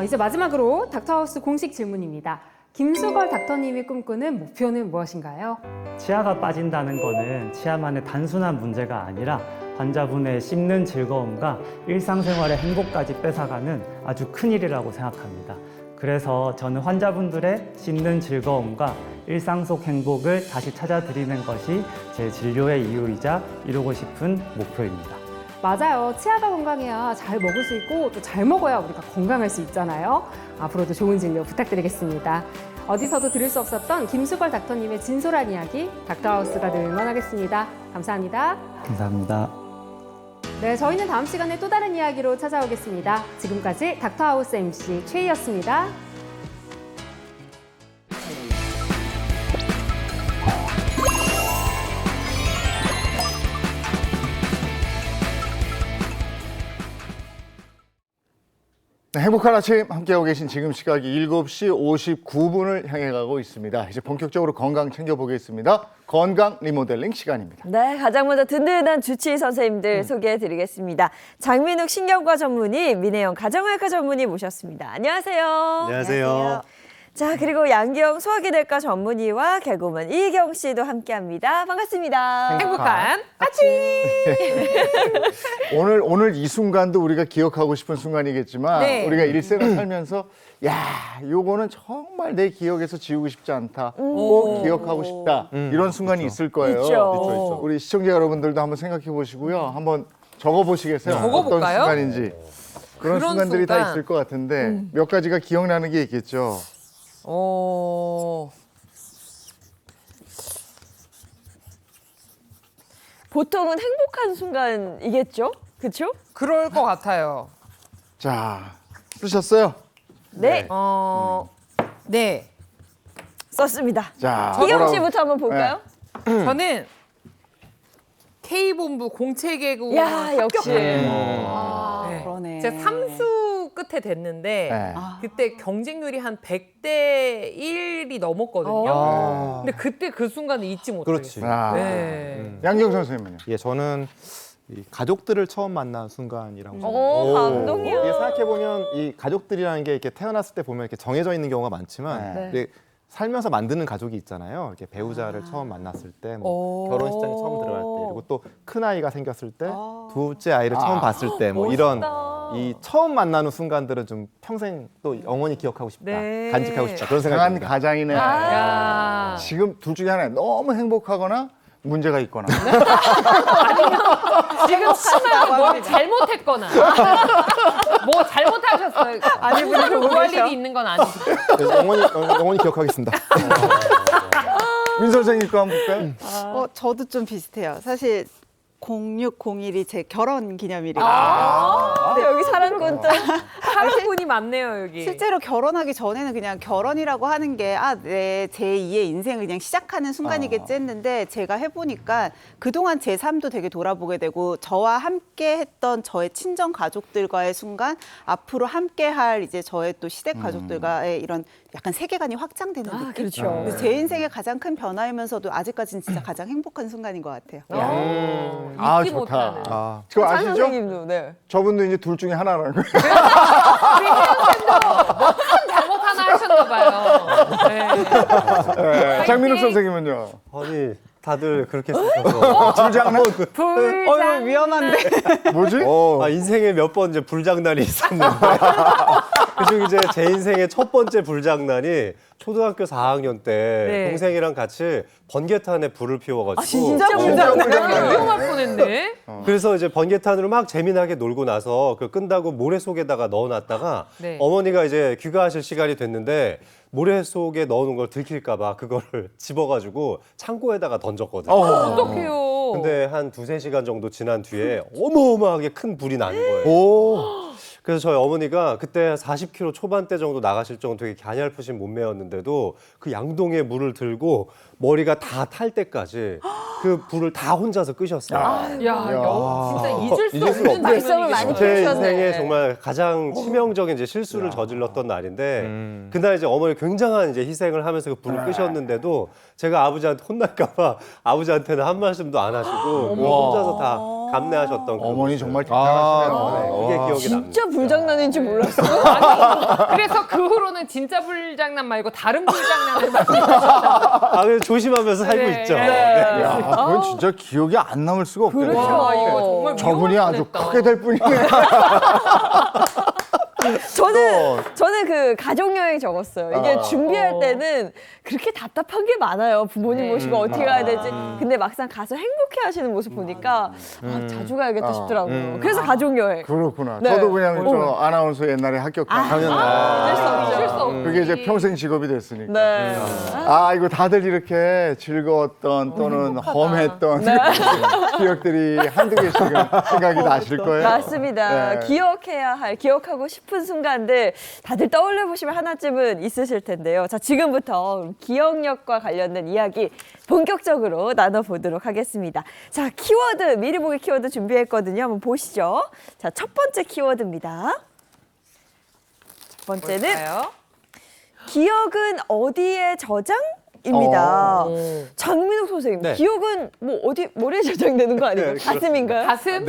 이제 마지막으로 닥터하우스 공식 질문입니다. 김수걸 닥터님이 꿈꾸는 목표는 무엇인가요? 치아가 빠진다는 거는 치아만의 단순한 문제가 아니라 환자분의 씹는 즐거움과 일상생활의 행복까지 뺏어가는 아주 큰일이라고 생각합니다. 그래서 저는 환자분들의 씹는 즐거움과 일상 속 행복을 다시 찾아드리는 것이 제 진료의 이유이자 이루고 싶은 목표입니다. 맞아요. 치아가 건강해야 잘 먹을 수 있고 또 잘 먹어야 우리가 건강할 수 있잖아요. 앞으로도 좋은 진료 부탁드리겠습니다. 어디서도 들을 수 없었던 김수걸 닥터님의 진솔한 이야기, 닥터하우스가 늘 응원하겠습니다. 감사합니다. 감사합니다. 네, 저희는 다음 시간에 또 다른 이야기로 찾아오겠습니다. 지금까지 닥터하우스 MC 최희였습니다. 네, 행복한 아침 함께하고 계신 지금 시각이 7시 59분을 향해 가고 있습니다. 이제 본격적으로 건강 챙겨보겠습니다. 건강 리모델링 시간입니다. 네, 가장 먼저 든든한 주치의 선생님들 소개해드리겠습니다. 장민욱 신경과 전문의, 민혜영 가정의학과 전문의 모셨습니다. 안녕하세요. 안녕하세요. 자, 그리고 양기영 소화기내과 전문의와 개그우먼 이경 씨도 함께합니다. 반갑습니다. 행복한 아침. 오늘 이 순간도 우리가 기억하고 싶은 순간이겠지만 네. 우리가 일생을 살면서 야, 요거는 정말 내 기억에서 지우고 싶지 않다. 꼭 기억하고 싶다. 이런 순간이 있을 거예요. 있죠. 우리 시청자 여러분들도 한번 생각해 보시고요. 한번 적어 보시겠어요? 어떤 순간인지. 그런 순간들이 다 있을 것 같은데 몇 가지가 기억나는 게 있겠죠. 보통은 행복한 순간이겠죠? 그렇죠? 그럴 것 같아요. 자, 쓰셨어요? 네, 네. 썼습니다. 자, 이경 뭐라고- 씨부터 한번 볼까요? 저는 K본부 공채개구 야, 역시. 그러네. 제가 삼수 끝에 됐는데 네. 그때 경쟁률이 한 100대 1이 넘었거든요. 근데 그때 그 순간을 잊지 못하겠어요. 그렇지. 아, 네. 양경 선생님은요? 예, 저는 이 가족들을 처음 만난 순간이라고 생각해요. 오, 감동이야. 이게 생각해보면 이 가족들이라는 게 이렇게 태어났을 때 보면 이렇게 정해져 있는 경우가 많지만 네. 이제 살면서 만드는 가족이 있잖아요. 이렇게 배우자를 처음 만났을 때, 뭐 결혼식장에 처음 들어갈 때, 그리고 또 큰 아이가 생겼을 때, 둘째 아이를 처음 봤을 때, 뭐 이런 이 처음 만나는 순간들은 좀 평생 또 영원히 기억하고 싶다, 네. 간직하고 싶다 그런 생각이 강한 듭니다. 가장이네. 야. 지금 둘 중에 하나 너무 행복하거나 문제가 있거나. 지금 심하게 뭘 잘못했거나 뭐 잘못하셨어요. 아니 분이 구할 일이 있는 건 아니죠. 그래서 영원히 기억하겠습니다. 민 선생님 거 한번 볼까요? 저도 좀 비슷해요. 사실 0601이 제 결혼 기념일이거든요. 아, 여기 사랑꾼들. 사랑꾼이 많네요 여기. 실제로 결혼하기 전에는 그냥 결혼이라고 하는 게 제 2의 인생을 그냥 시작하는 순간이겠지 했는데 제가 해보니까 그동안 제 삶도 되게 돌아보게 되고 저와 함께 했던 저의 친정 가족들과의 순간 앞으로 함께 할 이제 저의 또 시댁 가족들과의 이런 약간 세계관이 확장되는 느낌? 그렇죠. 그래서 제 인생의 가장 큰 변화이면서도 아직까지는 진짜 가장 행복한 순간인 것 같아요. 아, 잊지 좋다. 못하는. 그거 장 아시죠? 선생님도 네. 저분도 이제 둘 중에 하나라는 거예요. 우리 혜연쌤도 뭐큰 잘못 하나 하셨나 봐요. 네. 네. 장민욱 선생님은요? 아니 다들 그렇게 쓰셔서 불장난? 불장. 위험한데. 뭐지? 인생에 몇 번 이제 불장난이 있었는데 그중 이제 제 인생의 첫 번째 불장난이 초등학교 4학년 때 네. 동생이랑 같이 번개탄에 불을 피워가지고 진짜 위험할 뻔했네. 그래서 이제 번개탄으로 막 재미나게 놀고 나서 그 끈다고 모래 속에다가 넣어놨다가 네. 어머니가 이제 귀가하실 시간이 됐는데 모래 속에 넣어놓은 걸 들킬까봐 그거를 집어가지고 창고에다가 던졌거든요. 어떡해요. 근데 한 2-3시간 정도 지난 뒤에 어마어마하게 큰 불이 나는 거예요. 오. 그래서 저희 어머니가 그때 40kg 초반대 정도 나가실 정도 되게 갸냘프신 몸매였는데도 그 양동이에 물을 들고 머리가 다 탈 때까지 그 불을 다 혼자서 끄셨어요. 진짜 잊을 수 없는 말썽을 많이 장면이죠. 제 그러셨네. 인생에 정말 가장 치명적인 이제 실수를 저질렀던 날인데 그날 이제 어머니 굉장한 이제 희생을 하면서 그 불을 끄셨는데도 제가 아버지한테 혼날까봐 아버지한테는 한 말씀도 안 하시고 그걸 혼자서 다 감내하셨던 그런 어머니 모습이에요. 정말 대단하시네요. 네, 그게 기억이 납니다. 진짜 불장난인 줄 몰랐어요. 아니, 그래서 그 후로는 진짜 불장난 말고 다른 불장난을 많이 그래서 조심하면서 살고 네. 있죠. 야, 그건 진짜 기억이 안 남을 수가 없겠네요. 그렇죠. 와, 이거 정말 저분이 위험할 아주 뻔했다. 크게 될 뿐이네. 저는 그 가족 여행 적었어요. 이게 준비할 때는 그렇게 답답한 게 많아요. 부모님 모시고 어떻게 가야 되지? 근데 막상 가서 행복해 하시는 모습 보니까 자주 가야겠다 싶더라고요. 그래서 가족 여행. 그렇구나. 네. 저도 그냥 저 아나운서 옛날에 합격한 실수 없죠. 그게 이제 평생 직업이 됐으니까. 네. 이거 다들 이렇게 즐거웠던 또는 험했던 기억들이 한두 개씩은 생각이 나실 거예요. 맞습니다. 네. 기억하고 싶은 순간들 다들 떠올려 보시면 하나쯤은 있으실 텐데요. 자, 지금부터 기억력과 관련된 이야기 본격적으로 나눠보도록 하겠습니다. 자, 키워드, 미리 보기 키워드 준비했거든요. 한번 보시죠. 자, 첫 번째 키워드입니다. 첫 번째는 기억은 어디에 저장입니다. 장민욱 선생님, 네. 기억은 뭐 어디 머리에 저장되는 거 아니에요? 가슴인가요? 가슴?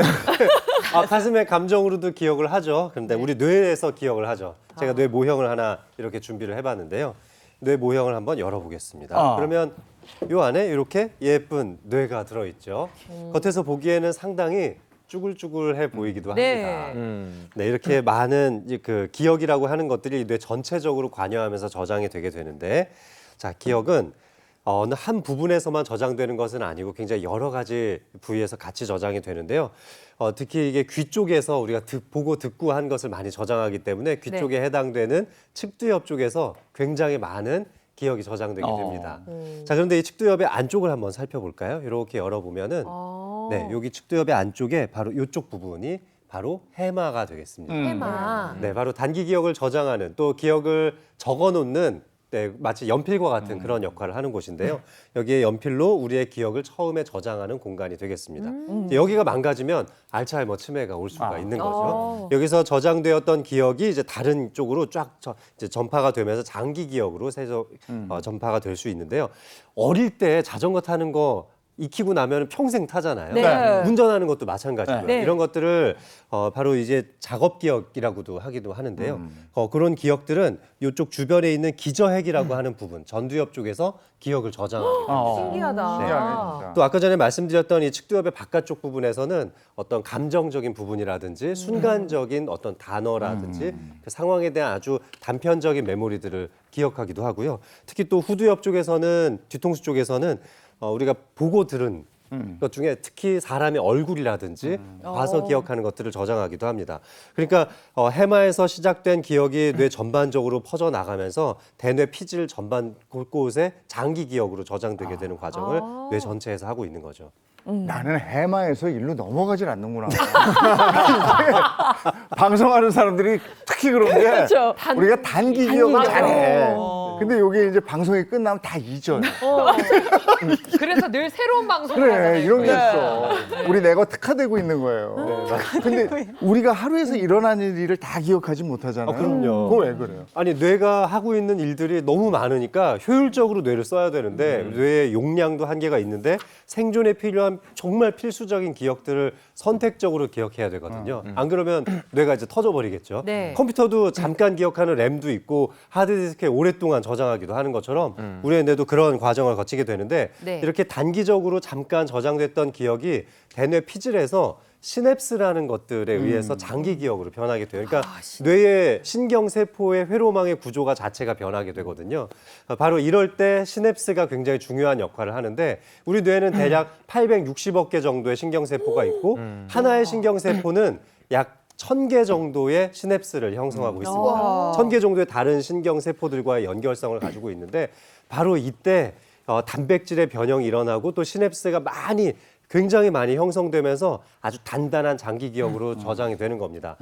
가슴의 감정으로도 기억을 하죠. 그런데 우리 뇌에서 기억을 하죠. 제가 뇌 모형을 하나 이렇게 준비를 해봤는데요. 뇌 모형을 한번 열어보겠습니다. 그러면 이 안에 이렇게 예쁜 뇌가 들어있죠. 겉에서 보기에는 상당히 쭈글쭈글해 보이기도 합니다. 네, 이렇게 많은 그 기억이라고 하는 것들이 뇌 전체적으로 관여하면서 저장이 되게 되는데, 자, 기억은 어느 한 부분에서만 저장되는 것은 아니고 굉장히 여러 가지 부위에서 같이 저장이 되는데요. 특히 이게 귀 쪽에서 우리가 보고 듣고 한 것을 많이 저장하기 때문에 귀 쪽에 해당되는 측두엽 쪽에서 굉장히 많은 기억이 저장되게 됩니다. 자, 그런데 이 측두엽의 안쪽을 한번 살펴볼까요? 이렇게 열어보면은 네, 여기 측두엽의 안쪽에 바로 이쪽 부분이 바로 해마가 되겠습니다. 해마. 네, 바로 단기 기억을 저장하는 또 기억을 적어놓는 네, 마치 연필과 같은 그런 역할을 하는 곳인데요. 여기에 연필로 우리의 기억을 처음에 저장하는 공간이 되겠습니다. 여기가 망가지면 알츠하이머 치매가 올 수가 있는 거죠. 여기서 저장되었던 기억이 이제 다른 쪽으로 쫙 이제 전파가 되면서 장기 기억으로 전파가 될 수 있는데요. 어릴 때 자전거 타는 거 익히고 나면 평생 타잖아요. 네. 운전하는 것도 마찬가지고요. 네. 이런 것들을 바로 이제 작업 기억이라고도 하기도 하는데요. 그런 기억들은 이쪽 주변에 있는 기저핵이라고 하는 부분, 전두엽 쪽에서 기억을 저장합니다. 신기하다. 신기하네, 또 아까 전에 말씀드렸던 이 측두엽의 바깥쪽 부분에서는 어떤 감정적인 부분이라든지 순간적인 어떤 단어라든지 그 상황에 대한 아주 단편적인 메모리들을 기억하기도 하고요. 특히 또 후두엽 쪽에서는, 뒤통수 쪽에서는 우리가 보고 들은 것 중에 특히 사람의 얼굴이라든지 봐서 기억하는 것들을 저장하기도 합니다. 그러니까 해마에서 시작된 기억이 뇌 전반적으로 퍼져나가면서 대뇌 피질 전반 곳곳에 장기 기억으로 저장되게 되는 과정을 뇌 전체에서 하고 있는 거죠. 나는 해마에서 일로 넘어가질 않는구나. 방송하는 사람들이 특히 그런 게 그렇죠. 우리가 단기 기억을 잘해. 근데 이게 이제 방송이 끝나면 다 잊어요. 그래서 늘 새로운 방송을 그래, 하잖아요. 이런 게 있어. 우리 뇌가 특화되고 있는 거예요. 근데 우리가 하루에서 일어나는 일을 다 기억하지 못하잖아요. 그럼요. 그거 왜 그래요? 아니 뇌가 하고 있는 일들이 너무 많으니까 효율적으로 뇌를 써야 되는데 뇌의 용량도 한계가 있는데 생존에 필요한 정말 필수적인 기억들을 선택적으로 기억해야 되거든요. 안 그러면 뇌가 이제 터져버리겠죠. 네. 컴퓨터도 잠깐 기억하는 램도 있고 하드디스크에 오랫동안 저장하기도 하는 것처럼 우리의 뇌도 그런 과정을 거치게 되는데 네. 이렇게 단기적으로 잠깐 저장됐던 기억이 대뇌 피질에서 시냅스라는 것들에 의해서 장기 기억으로 변하게 돼요. 그러니까 뇌의 신경세포의 회로망의 구조가 자체가 변하게 되거든요. 바로 이럴 때 시냅스가 굉장히 중요한 역할을 하는데 우리 뇌는 대략 860억 개 정도의 신경세포가 있고 하나의 신경세포는 약 1000개 정도의 시냅스를 형성하고 있습니다. 1000개 정도의 다른 신경세포들과의 연결성을 가지고 있는데 바로 이때 단백질의 변형이 일어나고 또 시냅스가 굉장히 많이 형성되면서 아주 단단한 장기 기억으로 저장이 되는 겁니다.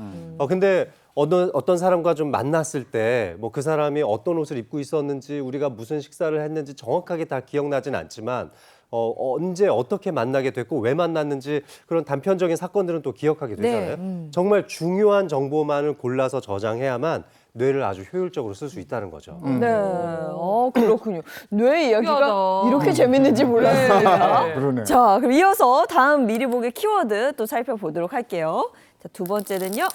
근데 어떤 사람과 좀 만났을 때 뭐 그 사람이 어떤 옷을 입고 있었는지 우리가 무슨 식사를 했는지 정확하게 다 기억나진 않지만 언제 어떻게 만나게 됐고 왜 만났는지 그런 단편적인 사건들은 또 기억하게 되잖아요. 정말 중요한 정보만을 골라서 저장해야만 뇌를 아주 효율적으로 쓸 수 있다는 거죠. 네, 그렇군요. 뇌 이야기가 신기하다. 이렇게 재밌는지 몰랐습니다. 네. 그러네. 자, 그럼 이어서 다음 미리 보기 키워드 또 살펴보도록 할게요. 자, 두 번째는요.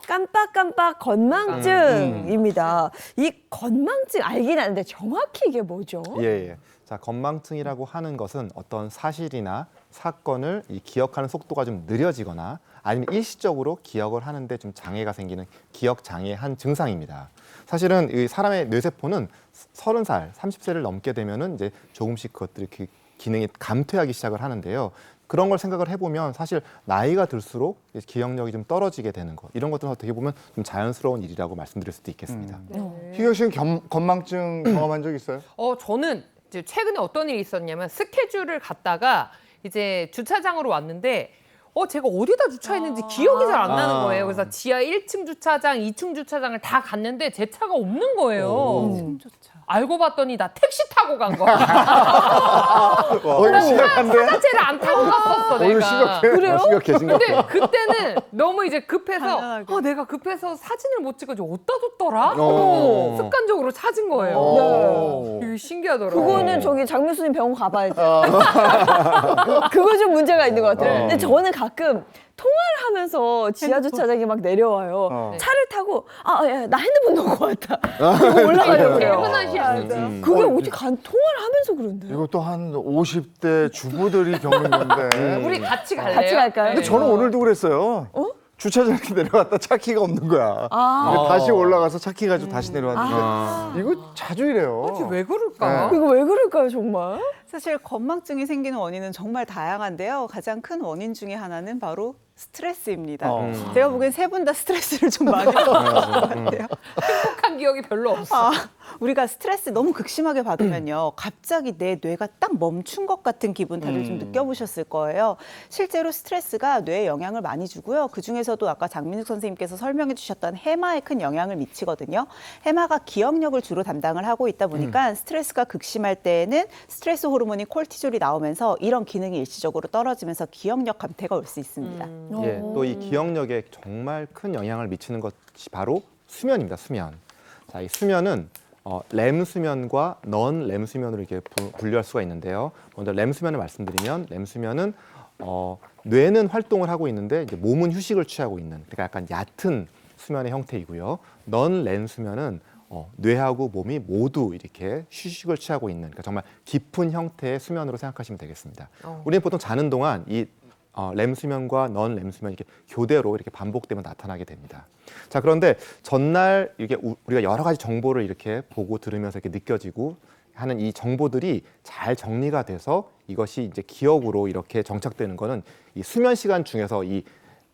깜빡깜빡 건망증입니다. 이 건망증 알긴 아는데 정확히 이게 뭐죠? 예. 자, 건망증이라고 하는 것은 어떤 사실이나 사건을 이 기억하는 속도가 좀 느려지거나 아니면 일시적으로 기억을 하는데 좀 장애가 생기는 기억 장애의 한 증상입니다. 사실은 이 사람의 뇌세포는 30살, 30세를 넘게 되면은 이제 조금씩 그것들이 기능이 감퇴하기 시작을 하는데요. 그런 걸 생각을 해보면 사실 나이가 들수록 기억력이 좀 떨어지게 되는 것 이런 것들은 어떻게 보면 좀 자연스러운 일이라고 말씀드릴 수도 있겠습니다. 희경 씨는 건망증 경험한 적 있어요? 저는 이제 최근에 어떤 일이 있었냐면 스케줄을 갔다가 이제 주차장으로 왔는데 제가 어디다 주차했는지 기억이 잘 안 나는 거예요. 그래서 지하 1층 주차장, 2층 주차장을 다 갔는데 제 차가 없는 거예요. 알고 봤더니 나 택시 타고 간 거야. 이거 심각한데? 자체를 안 타고 갔었어, 오늘 내가. 심각해. 그래요? 심각해. 근데 그때는 너무 이제 급해서 내가 급해서 사진을 못 찍어서 어디다 뒀더라? 습관적으로 찾은 거예요. 이게 신기하더라고요. 그거는 저기 장명수님 병원 가봐야죠. 그거 좀 문제가 있는 것 같아요. 근데 저는 가끔 통화를 하면서 지하 주차장에 막 내려와요. 차를 타고 야, 나 핸드폰 놓고 왔다. 그리고 올라가려고 되게 해요. 흔한 실수지. 그게 어디 통화를 하면서 그런데? 이것도 한 50대 주부들이 겪는 건데. 우리 같이 갈래요? 같이 갈까요? 근데 저는 오늘도 그랬어요. 주차장에 내려갔다 차 키가 없는 거야. 근데 다시 올라가서 차 키 가지고 다시 내려왔는데 이거 자주 이래요. 왜 그럴까? 이거 왜 그럴까요, 정말? 사실 건망증이 생기는 원인은 정말 다양한데요. 가장 큰 원인 중에 하나는 바로 스트레스입니다. 제가 보기엔 세 분 다 스트레스를 좀 많이 받은 것 같아요. 행복한 기억이 별로 없어. 우리가 스트레스 너무 극심하게 받으면요. 갑자기 내 뇌가 딱 멈춘 것 같은 기분 다들 좀 느껴보셨을 거예요. 실제로 스트레스가 뇌에 영향을 많이 주고요. 그중에서도 아까 장민숙 선생님께서 설명해 주셨던 해마에 큰 영향을 미치거든요. 해마가 기억력을 주로 담당을 하고 있다 보니까 스트레스가 극심할 때에는 스트레스 호르몬이 콜티졸이 나오면서 이런 기능이 일시적으로 떨어지면서 기억력 감퇴가 올 수 있습니다. 예, 또 이 기억력에 정말 큰 영향을 미치는 것이 바로 수면입니다. 수면. 자, 이 수면은 렘 수면과 넌 렘 수면으로 이렇게 분류할 수가 있는데요. 먼저 렘 수면을 말씀드리면 렘 수면은 뇌는 활동을 하고 있는데 이제 몸은 휴식을 취하고 있는, 그러니까 약간 얕은 수면의 형태이고요. 넌 렘 수면은 뇌하고 몸이 모두 이렇게 휴식을 취하고 있는, 그러니까 정말 깊은 형태의 수면으로 생각하시면 되겠습니다. 우리는 보통 자는 동안 이 렘 수면과 넌 렘 수면이 이렇게 교대로 이렇게 반복되면 나타나게 됩니다. 자, 그런데 전날 이렇게 우리가 여러 가지 정보를 이렇게 보고 들으면서 이렇게 느껴지고 하는 이 정보들이 잘 정리가 돼서 이것이 이제 기억으로 이렇게 정착되는 거는 이 수면 시간 중에서 이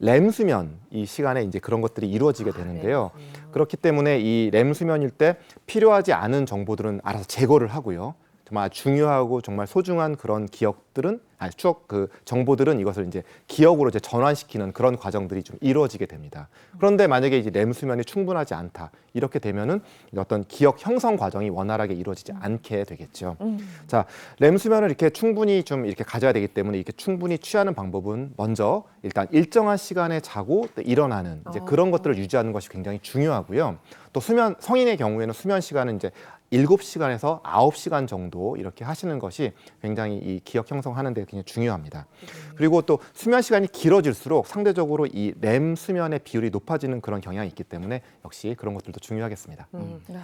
렘 수면 이 시간에 이제 그런 것들이 이루어지게 되는데요. 그렇기 때문에 이 렘 수면일 때 필요하지 않은 정보들은 알아서 제거를 하고요. 정말 중요하고 정말 소중한 그런 기억들은 추억 그 정보들은 이것을 이제 기억으로 이제 전환시키는 그런 과정들이 좀 이루어지게 됩니다. 그런데 만약에 이제 렘 수면이 충분하지 않다 이렇게 되면은 어떤 기억 형성 과정이 원활하게 이루어지지 않게 되겠죠. 자, 렘 수면을 이렇게 충분히 좀 이렇게 가져야 되기 때문에 이렇게 충분히 취하는 방법은 먼저 일단 일정한 시간에 자고 또 일어나는 이제 그런 것들을 유지하는 것이 굉장히 중요하고요. 또 수면 성인의 경우에는 수면 시간은 이제 7시간에서 9시간 정도 이렇게 하시는 것이 굉장히 이 기억 형성하는 데 굉장히 중요합니다. 그리고 또 수면 시간이 길어질수록 상대적으로 이 렘 수면의 비율이 높아지는 그런 경향이 있기 때문에 역시 그런 것들도 중요하겠습니다.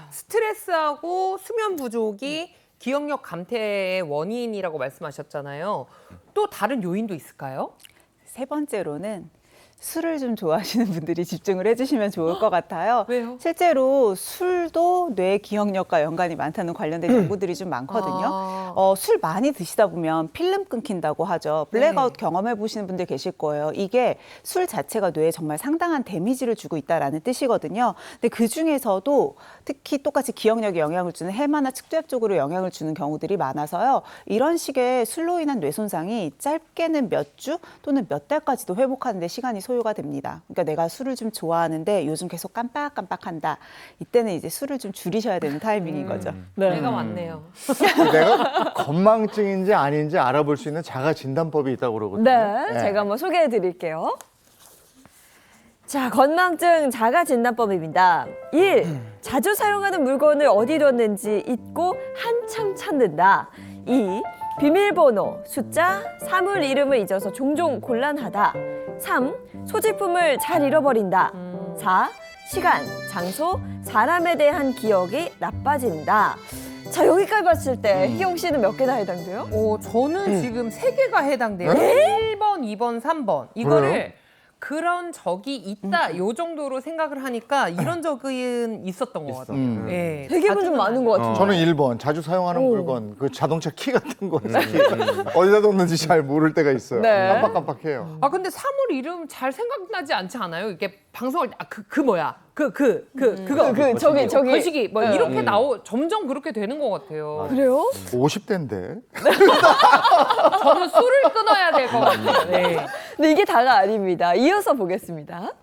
스트레스하고 수면 부족이 기억력 감퇴의 원인이라고 말씀하셨잖아요. 또 다른 요인도 있을까요? 세 번째로는 술을 좀 좋아하시는 분들이 집중을 해주시면 좋을 것 같아요. 왜요? 실제로 술도 뇌 기억력과 연관이 많다는 관련된 연구들이 좀 많거든요. 술 많이 드시다 보면 필름 끊긴다고 하죠. 블랙아웃 경험해 보시는 분들 계실 거예요. 이게 술 자체가 뇌에 정말 상당한 데미지를 주고 있다라는 뜻이거든요. 근데 그 중에서도 특히 똑같이 기억력에 영향을 주는 해마나 측두엽 쪽으로 영향을 주는 경우들이 많아서요. 이런 식의 술로 인한 뇌 손상이 짧게는 몇 주 또는 몇 달까지도 회복하는 데 시간이 소요가 됩니다. 그러니까 내가 술을 좀 좋아하는데 요즘 계속 깜빡깜빡한다. 이때는 이제 술을 좀 줄이셔야 되는 타이밍인 거죠. 내가 왔네요. 내가 건망증인지 아닌지 알아볼 수 있는 자가 진단법이 있다고 그러거든요. 네, 제가 한번 소개해 드릴게요. 자, 건망증 자가 진단법입니다. 1. 자주 사용하는 물건을 어디 뒀는지 잊고 한참 찾는다. 2. 비밀번호, 숫자, 사물 이름을 잊어서 종종 곤란하다. 3. 소지품을 잘 잃어버린다. 4. 시간, 장소, 사람에 대한 기억이 나빠진다. 자, 여기까지 봤을 때 희경 씨는 몇 개나 해당돼요? 저는 지금 3개가 해당돼요. 1번, 2번, 3번. 이거를 그런 적이 있다 요 정도로 생각을 하니까 이런 적은 있었던 것 같아요. 네, 되게 좀 많은 것 같은데. 저는 1번 자주 사용하는 물건 그 자동차 키 같은 거 특히 어디다 뒀는지 잘 모를 때가 있어요. 네. 깜빡깜빡해요. 아 근데 사물 이름 잘 생각나지 않지 않아요? 이게 방송할 때 그 뭐야? 그거 저기 거시기 뭐 이렇게 점점 그렇게 되는 것 같아요. 그래요? 50대인데. 저는 술을 끊어야 될 것 같아요. 네. 근데 이게 다가 아닙니다. 이어서 보겠습니다.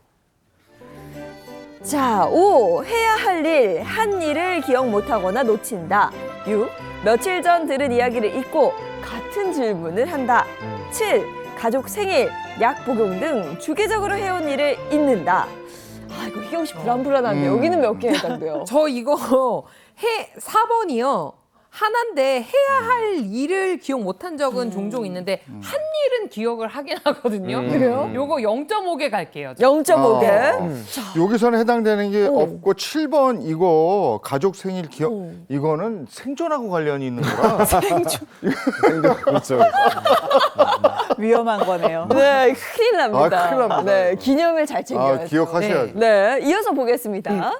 자, 5. 해야 할 일, 한 일을 기억 못하거나 놓친다. 6. 며칠 전 들은 이야기를 잊고 같은 질문을 한다. 7. 가족 생일, 약 복용 등 주기적으로 해온 일을 잊는다. 아, 이거 희경 씨 불안불안한데 여기는 몇 개 해당돼요? 저 이거 4번이요. 하나인데 해야 할 일을 기억 못한 적은 종종 있는데 한 일은 기억을 하긴 하거든요. 그래요? 요거 0.5개 갈게요. 0.5개. 여기서는 해당되는 게 없고 7번 이거 가족 생일 기억 이거는 생존하고 관련이 있는 거라. 생존. 그렇죠. 위험한 거네요. 네, 큰일 납니다. 아, 큰일 납니다. 네, 기념일 잘 챙겨야죠. 기억하셔야죠. 네, 이어서 보겠습니다.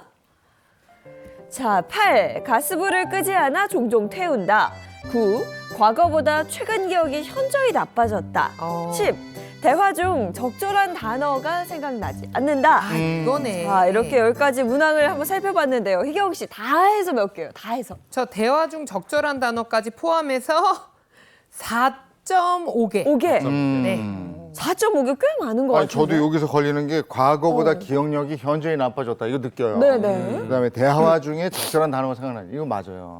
자, 8. 가스불을 끄지 않아 종종 태운다. 9. 과거보다 최근 기억이 현저히 나빠졌다. 10. 대화 중 적절한 단어가 생각나지 않는다. 이거네. 자, 이렇게 10가지 문항을 한번 살펴봤는데요. 희경 씨 다 해서 몇 개요? 다 해서. 저 대화 중 적절한 단어까지 포함해서 4.5개. 5개. 네. 4.5개 꽤 많은 것 같아요. 아니, 저도 여기서 걸리는 게 과거보다 기억력이 현저히 나빠졌다. 이거 느껴요. 네네. 그다음에 대화 중에 적절한 단어가 생각나요. 이거 맞아요.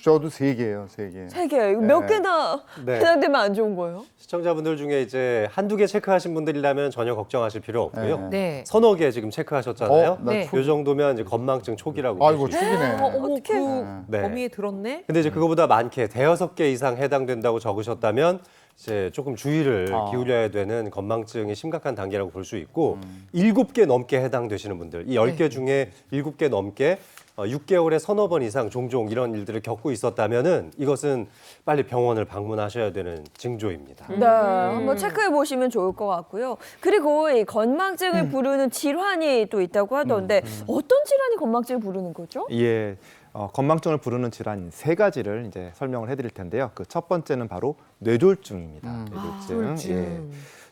저도 3개예요, 3개. 3개. 이거 몇 네. 개나 네. 해당되면 안 좋은 거예요? 시청자분들 중에 이제 한두 개 체크하신 분들이라면 전혀 걱정하실 필요 없고요. 네. 서너 개 지금 체크하셨잖아요. 나 네. 이 정도면 이제 건망증 초기라고 아이고, 볼 수 있어요. 축이네. 어머, 그 네. 범위에 들었네. 근데 이제 그거보다 많게 5-6개 이상 해당된다고 적으셨다면 이제 조금 주의를 기울여야 되는 건망증이 심각한 단계라고 볼 수 있고 7개 넘게 해당되시는 분들, 이 10개 중에 7개 넘게 6개월에 서너 번 이상 종종 이런 일들을 겪고 있었다면은 이것은 빨리 병원을 방문하셔야 되는 징조입니다. 네, 한번 체크해 보시면 좋을 것 같고요. 그리고 이 건망증을 부르는 질환이 또 있다고 하던데 어떤 질환이 건망증을 부르는 거죠? 예, 건망증을 부르는 질환 3가지를 이제 설명을 해드릴 텐데요. 그 첫 번째는 바로 뇌졸중입니다. 뇌졸중. 예.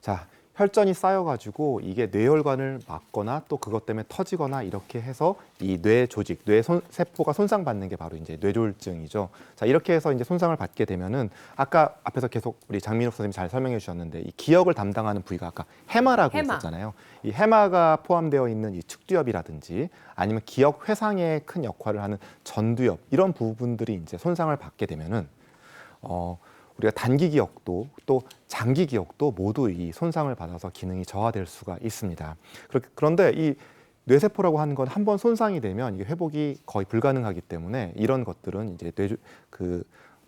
자, 혈전이 쌓여가지고 이게 뇌혈관을 막거나 또 그것 때문에 터지거나 이렇게 해서 이 뇌 조직, 세포가 손상받는 게 바로 이제 뇌졸중이죠. 자, 이렇게 해서 이제 손상을 받게 되면은 아까 앞에서 계속 우리 장민욱 선생님이 잘 설명해 주셨는데 이 기억을 담당하는 부위가 아까 해마라고 있었잖아요. 이 해마가 포함되어 있는 이 측두엽이라든지 아니면 기억 회상에 큰 역할을 하는 전두엽 이런 부분들이 이제 손상을 받게 되면은 우리가 단기 기억도 또 장기 기억도 모두 이 손상을 받아서 기능이 저하될 수가 있습니다. 그런데 이 뇌세포라고 하는 건 한 번 손상이 되면 이게 회복이 거의 불가능하기 때문에 이런 것들은 이제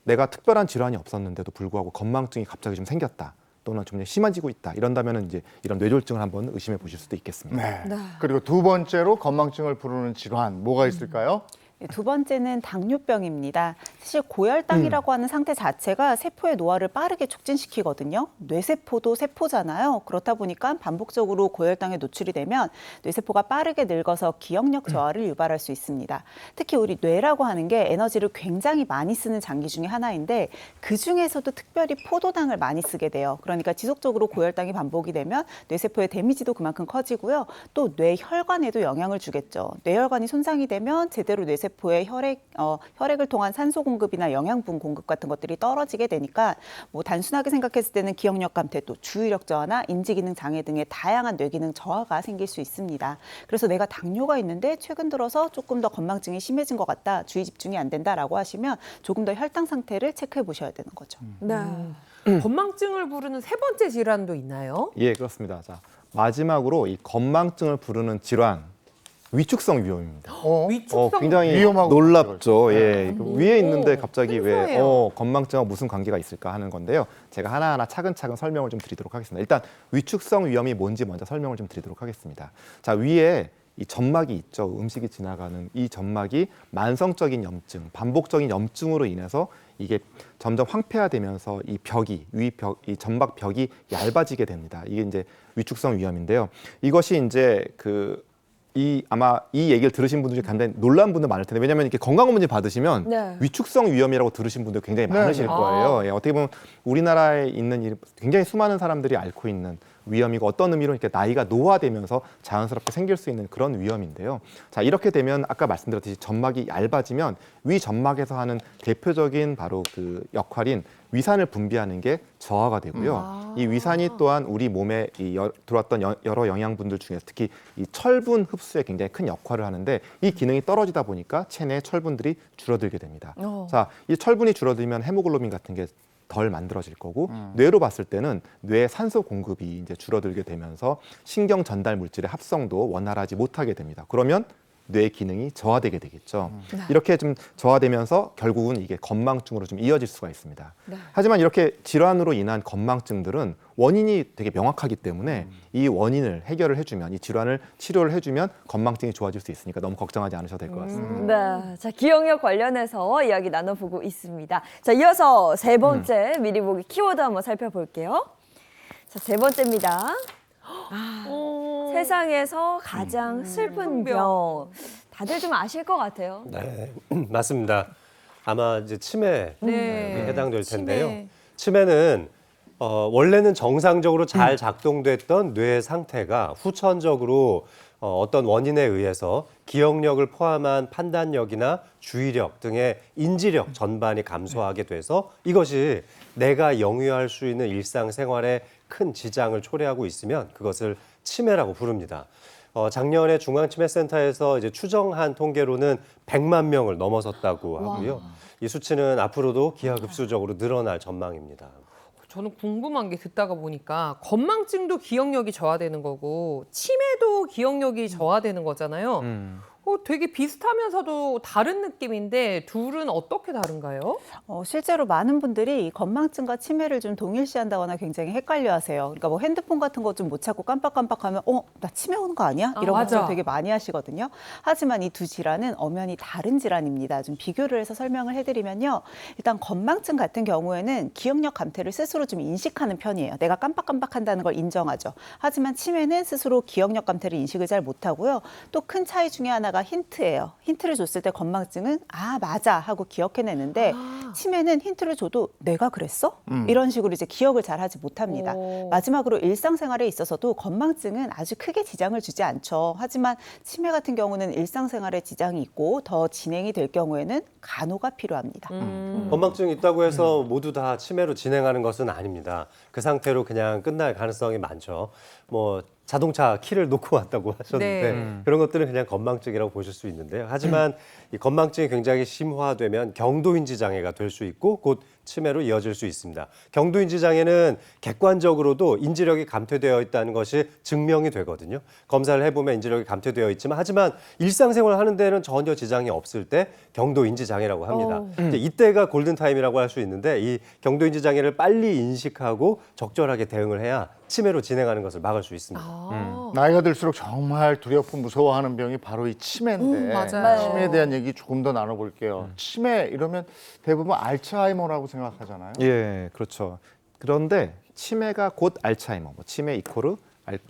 내가 특별한 질환이 없었는데도 불구하고 건망증이 갑자기 좀 생겼다. 또는 좀 심해지고 있다. 이런다면은 이제 이런 뇌졸중을 한번 의심해 보실 수도 있겠습니다. 네. 그리고 두 번째로 건망증을 부르는 질환 뭐가 있을까요? 네, 두 번째는 당뇨병입니다. 사실 고혈당이라고 하는 상태 자체가 세포의 노화를 빠르게 촉진시키거든요. 뇌세포도 세포잖아요. 그렇다 보니까 반복적으로 고혈당에 노출이 되면 뇌세포가 빠르게 늙어서 기억력 저하를 유발할 수 있습니다. 특히 우리 뇌라고 하는 게 에너지를 굉장히 많이 쓰는 장기 중에 하나인데 그중에서도 특별히 포도당을 많이 쓰게 돼요. 그러니까 지속적으로 고혈당이 반복이 되면 뇌세포의 데미지도 그만큼 커지고요. 또 뇌혈관에도 영향을 주겠죠. 뇌혈관이 손상이 되면 제대로 뇌세포의 혈액을 통한 산소 공급이나 영양분 공급 같은 것들이 떨어지게 되니까 뭐 단순하게 생각했을 때는 기억력 감퇴, 또 주의력 저하나 인지기능 장애 등의 다양한 뇌기능 저하가 생길 수 있습니다. 그래서 내가 당뇨가 있는데 최근 들어서 조금 더 건망증이 심해진 것 같다, 주의 집중이 안 된다라고 하시면 조금 더 혈당 상태를 체크해 보셔야 되는 거죠. 네. 건망증을 부르는 3번째 질환도 있나요? 예, 그렇습니다. 자, 마지막으로 이 건망증을 부르는 질환 위축성 위염입니다. 위축성 굉장히 위험하고 놀랍죠. 예, 이거 위에 있는데 갑자기 왜 생소해요. 건망증하고 무슨 관계가 있을까 하는 건데요. 제가 하나하나 차근차근 설명을 좀 드리도록 하겠습니다. 일단 위축성 위염이 뭔지 먼저 설명을 좀 드리도록 하겠습니다. 자, 위에 이 점막이 있죠. 음식이 지나가는 이 점막이 만성적인 염증, 반복적인 염증으로 인해서 이게 점점 황폐화되면서 이 벽이 이 점막 벽이 얇아지게 됩니다. 이게 이제 위축성 위염인데요. 이것이 이제 아마 이 얘기를 들으신 분들 중에 간단히 놀란 분들 많을 텐데, 왜냐하면 이렇게 건강검진 받으시면 네. 위축성 위염이라고 들으신 분들 굉장히 많으실 거예요. 예, 어떻게 보면 우리나라에 있는 굉장히 수많은 사람들이 앓고 있는 위험이고 어떤 의미로 이렇게 나이가 노화되면서 자연스럽게 생길 수 있는 그런 위험인데요. 자, 이렇게 되면 아까 말씀드렸듯이 점막이 얇아지면 위 점막에서 하는 대표적인 바로 그 역할인 위산을 분비하는 게 저하가 되고요. 이 위산이 또한 우리 몸에 들어왔던 여러 영양분들 중에서 특히 이 철분 흡수에 굉장히 큰 역할을 하는데 이 기능이 떨어지다 보니까 체내의 철분들이 줄어들게 됩니다. 자, 이 철분이 줄어들면 헤모글로빈 같은 게 덜 만들어질 거고 뇌로 봤을 때는 뇌의 산소 공급이 이제 줄어들게 되면서 신경 전달 물질의 합성도 원활하지 못하게 됩니다. 그러면 뇌 기능이 저하되게 되겠죠. 이렇게 좀 저하되면서 결국은 이게 건망증으로 좀 이어질 수가 있습니다. 하지만 이렇게 질환으로 인한 건망증들은 원인이 되게 명확하기 때문에 이 원인을 해결을 해주면, 이 질환을 치료를 해주면 건망증이 좋아질 수 있으니까 너무 걱정하지 않으셔도 될 것 같습니다. 네, 자 기억력 관련해서 이야기 나눠보고 있습니다. 자 이어서 3번째 미리 보기 키워드 한번 살펴볼게요. 자 3번째입니다. 세상에서 가장 슬픈 병. 다들 좀 아실 것 같아요. 네, 맞습니다. 아마 이제 치매에 해당될 텐데요. 치매. 치매는 원래는 정상적으로 잘 작동됐던 뇌 상태가 후천적으로 어떤 원인에 의해서 기억력을 포함한 판단력이나 주의력 등의 인지력 전반이 감소하게 돼서 이것이 내가 영위할 수 있는 일상생활에 큰 지장을 초래하고 있으면 그것을 치매라고 부릅니다. 작년에 중앙치매센터에서 이제 추정한 통계로는 100만 명을 넘어섰다고 하고요. 이 수치는 앞으로도 기하급수적으로 늘어날 전망입니다. 저는 궁금한 게 듣다가 보니까 건망증도 기억력이 저하되는 거고 치매도 기억력이 저하되는 거잖아요. 되게 비슷하면서도 다른 느낌인데 둘은 어떻게 다른가요? 실제로 많은 분들이 건망증과 치매를 좀 동일시한다거나 굉장히 헷갈려하세요. 그러니까 뭐 핸드폰 같은 거 좀 못 찾고 깜빡깜빡하면 나 치매 오는 거 아니야? 이런 걱정 되게 많이 하시거든요. 하지만 이 두 질환은 엄연히 다른 질환입니다. 좀 비교를 해서 설명을 해드리면요. 일단 건망증 같은 경우에는 기억력 감퇴를 스스로 좀 인식하는 편이에요. 내가 깜빡깜빡한다는 걸 인정하죠. 하지만 치매는 스스로 기억력 감퇴를 인식을 잘 못하고요. 또 큰 차이 중에 하나가 힌트예요. 힌트를 줬을 때 건망증은 맞아 하고 기억해내는데 치매는 힌트를 줘도 내가 그랬어? 이런 식으로 이제 기억을 잘 하지 못합니다. 마지막으로 일상생활에 있어서도 건망증은 아주 크게 지장을 주지 않죠. 하지만 치매 같은 경우는 일상생활에 지장이 있고 더 진행이 될 경우에는 간호가 필요합니다. 건망증이 있다고 해서 모두 다 치매로 진행하는 것은 아닙니다. 그 상태로 그냥 끝날 가능성이 많죠. 뭐 자동차 키를 놓고 왔다고 하셨는데 그런 것들은 그냥 건망증이라고 보실 수 있는데요. 하지만 이 건망증이 굉장히 심화되면 경도인지 장애가 될 수 있고 곧 치매로 이어질 수 있습니다. 경도인지 장애는 객관적으로도 인지력이 감퇴되어 있다는 것이 증명이 되거든요. 검사를 해보면 인지력이 감퇴되어 있지만 하지만 일상생활을 하는 데는 전혀 지장이 없을 때 경도인지 장애라고 합니다. 이제 이때가 골든타임이라고 할 수 있는데 이 경도인지 장애를 빨리 인식하고 적절하게 대응을 해야 치매로 진행하는 것을 막을 수 있습니다. 나이가 들수록 정말 두렵고 무서워하는 병이 바로 이 치매인데 맞아요. 치매에 대한 얘기 조금 더 나눠볼게요. 치매 이러면 대부분 알츠하이머라고 생각하잖아요. 예, 그렇죠. 그런데 치매가 곧 알츠하이머, 뭐 치매 이코르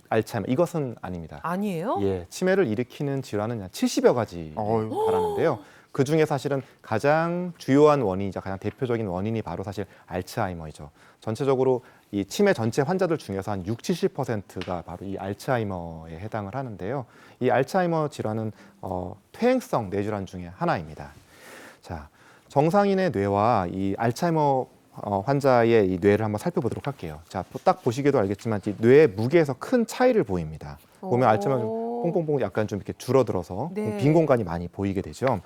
알츠하이머 이것은 아닙니다. 아니에요? 예, 치매를 일으키는 질환은 한 70여 가지 달하는데요. 그 중에 사실은 가장 주요한 원인이자 가장 대표적인 원인이 바로 사실 알츠하이머이죠. 전체적으로 이 치매 전체 환자들 중에서 한 60~70%가 바로 이 알츠하이머에 해당을 하는데요. 이 알츠하이머 질환은 퇴행성 뇌질환 중에 하나입니다. 자, 정상인의 뇌와 이 알츠하이머 환자의 이 뇌를 한번 살펴보도록 할게요. 자, 딱 보시기도 알겠지만 이 뇌의 무게에서 큰 차이를 보입니다. 보면 알츠하이머 좀 뽕뽕뽕 약간 좀 이렇게 줄어들어서 빈 공간이 많이 보이게 되죠.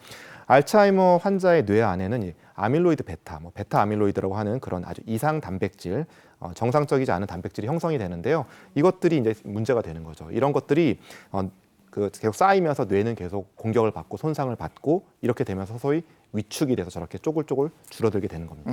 알츠하이머 환자의 뇌 안에는 이 아밀로이드 베타, 뭐 베타 아밀로이드라고 하는 그런 아주 이상 단백질, 정상적이지 않은 단백질이 형성이 되는데요. 이것들이 이제 문제가 되는 거죠. 이런 것들이 계속 쌓이면서 뇌는 계속 공격을 받고 손상을 받고 이렇게 되면서 서서히 위축이 돼서 저렇게 쪼글쪼글 줄어들게 되는 겁니다.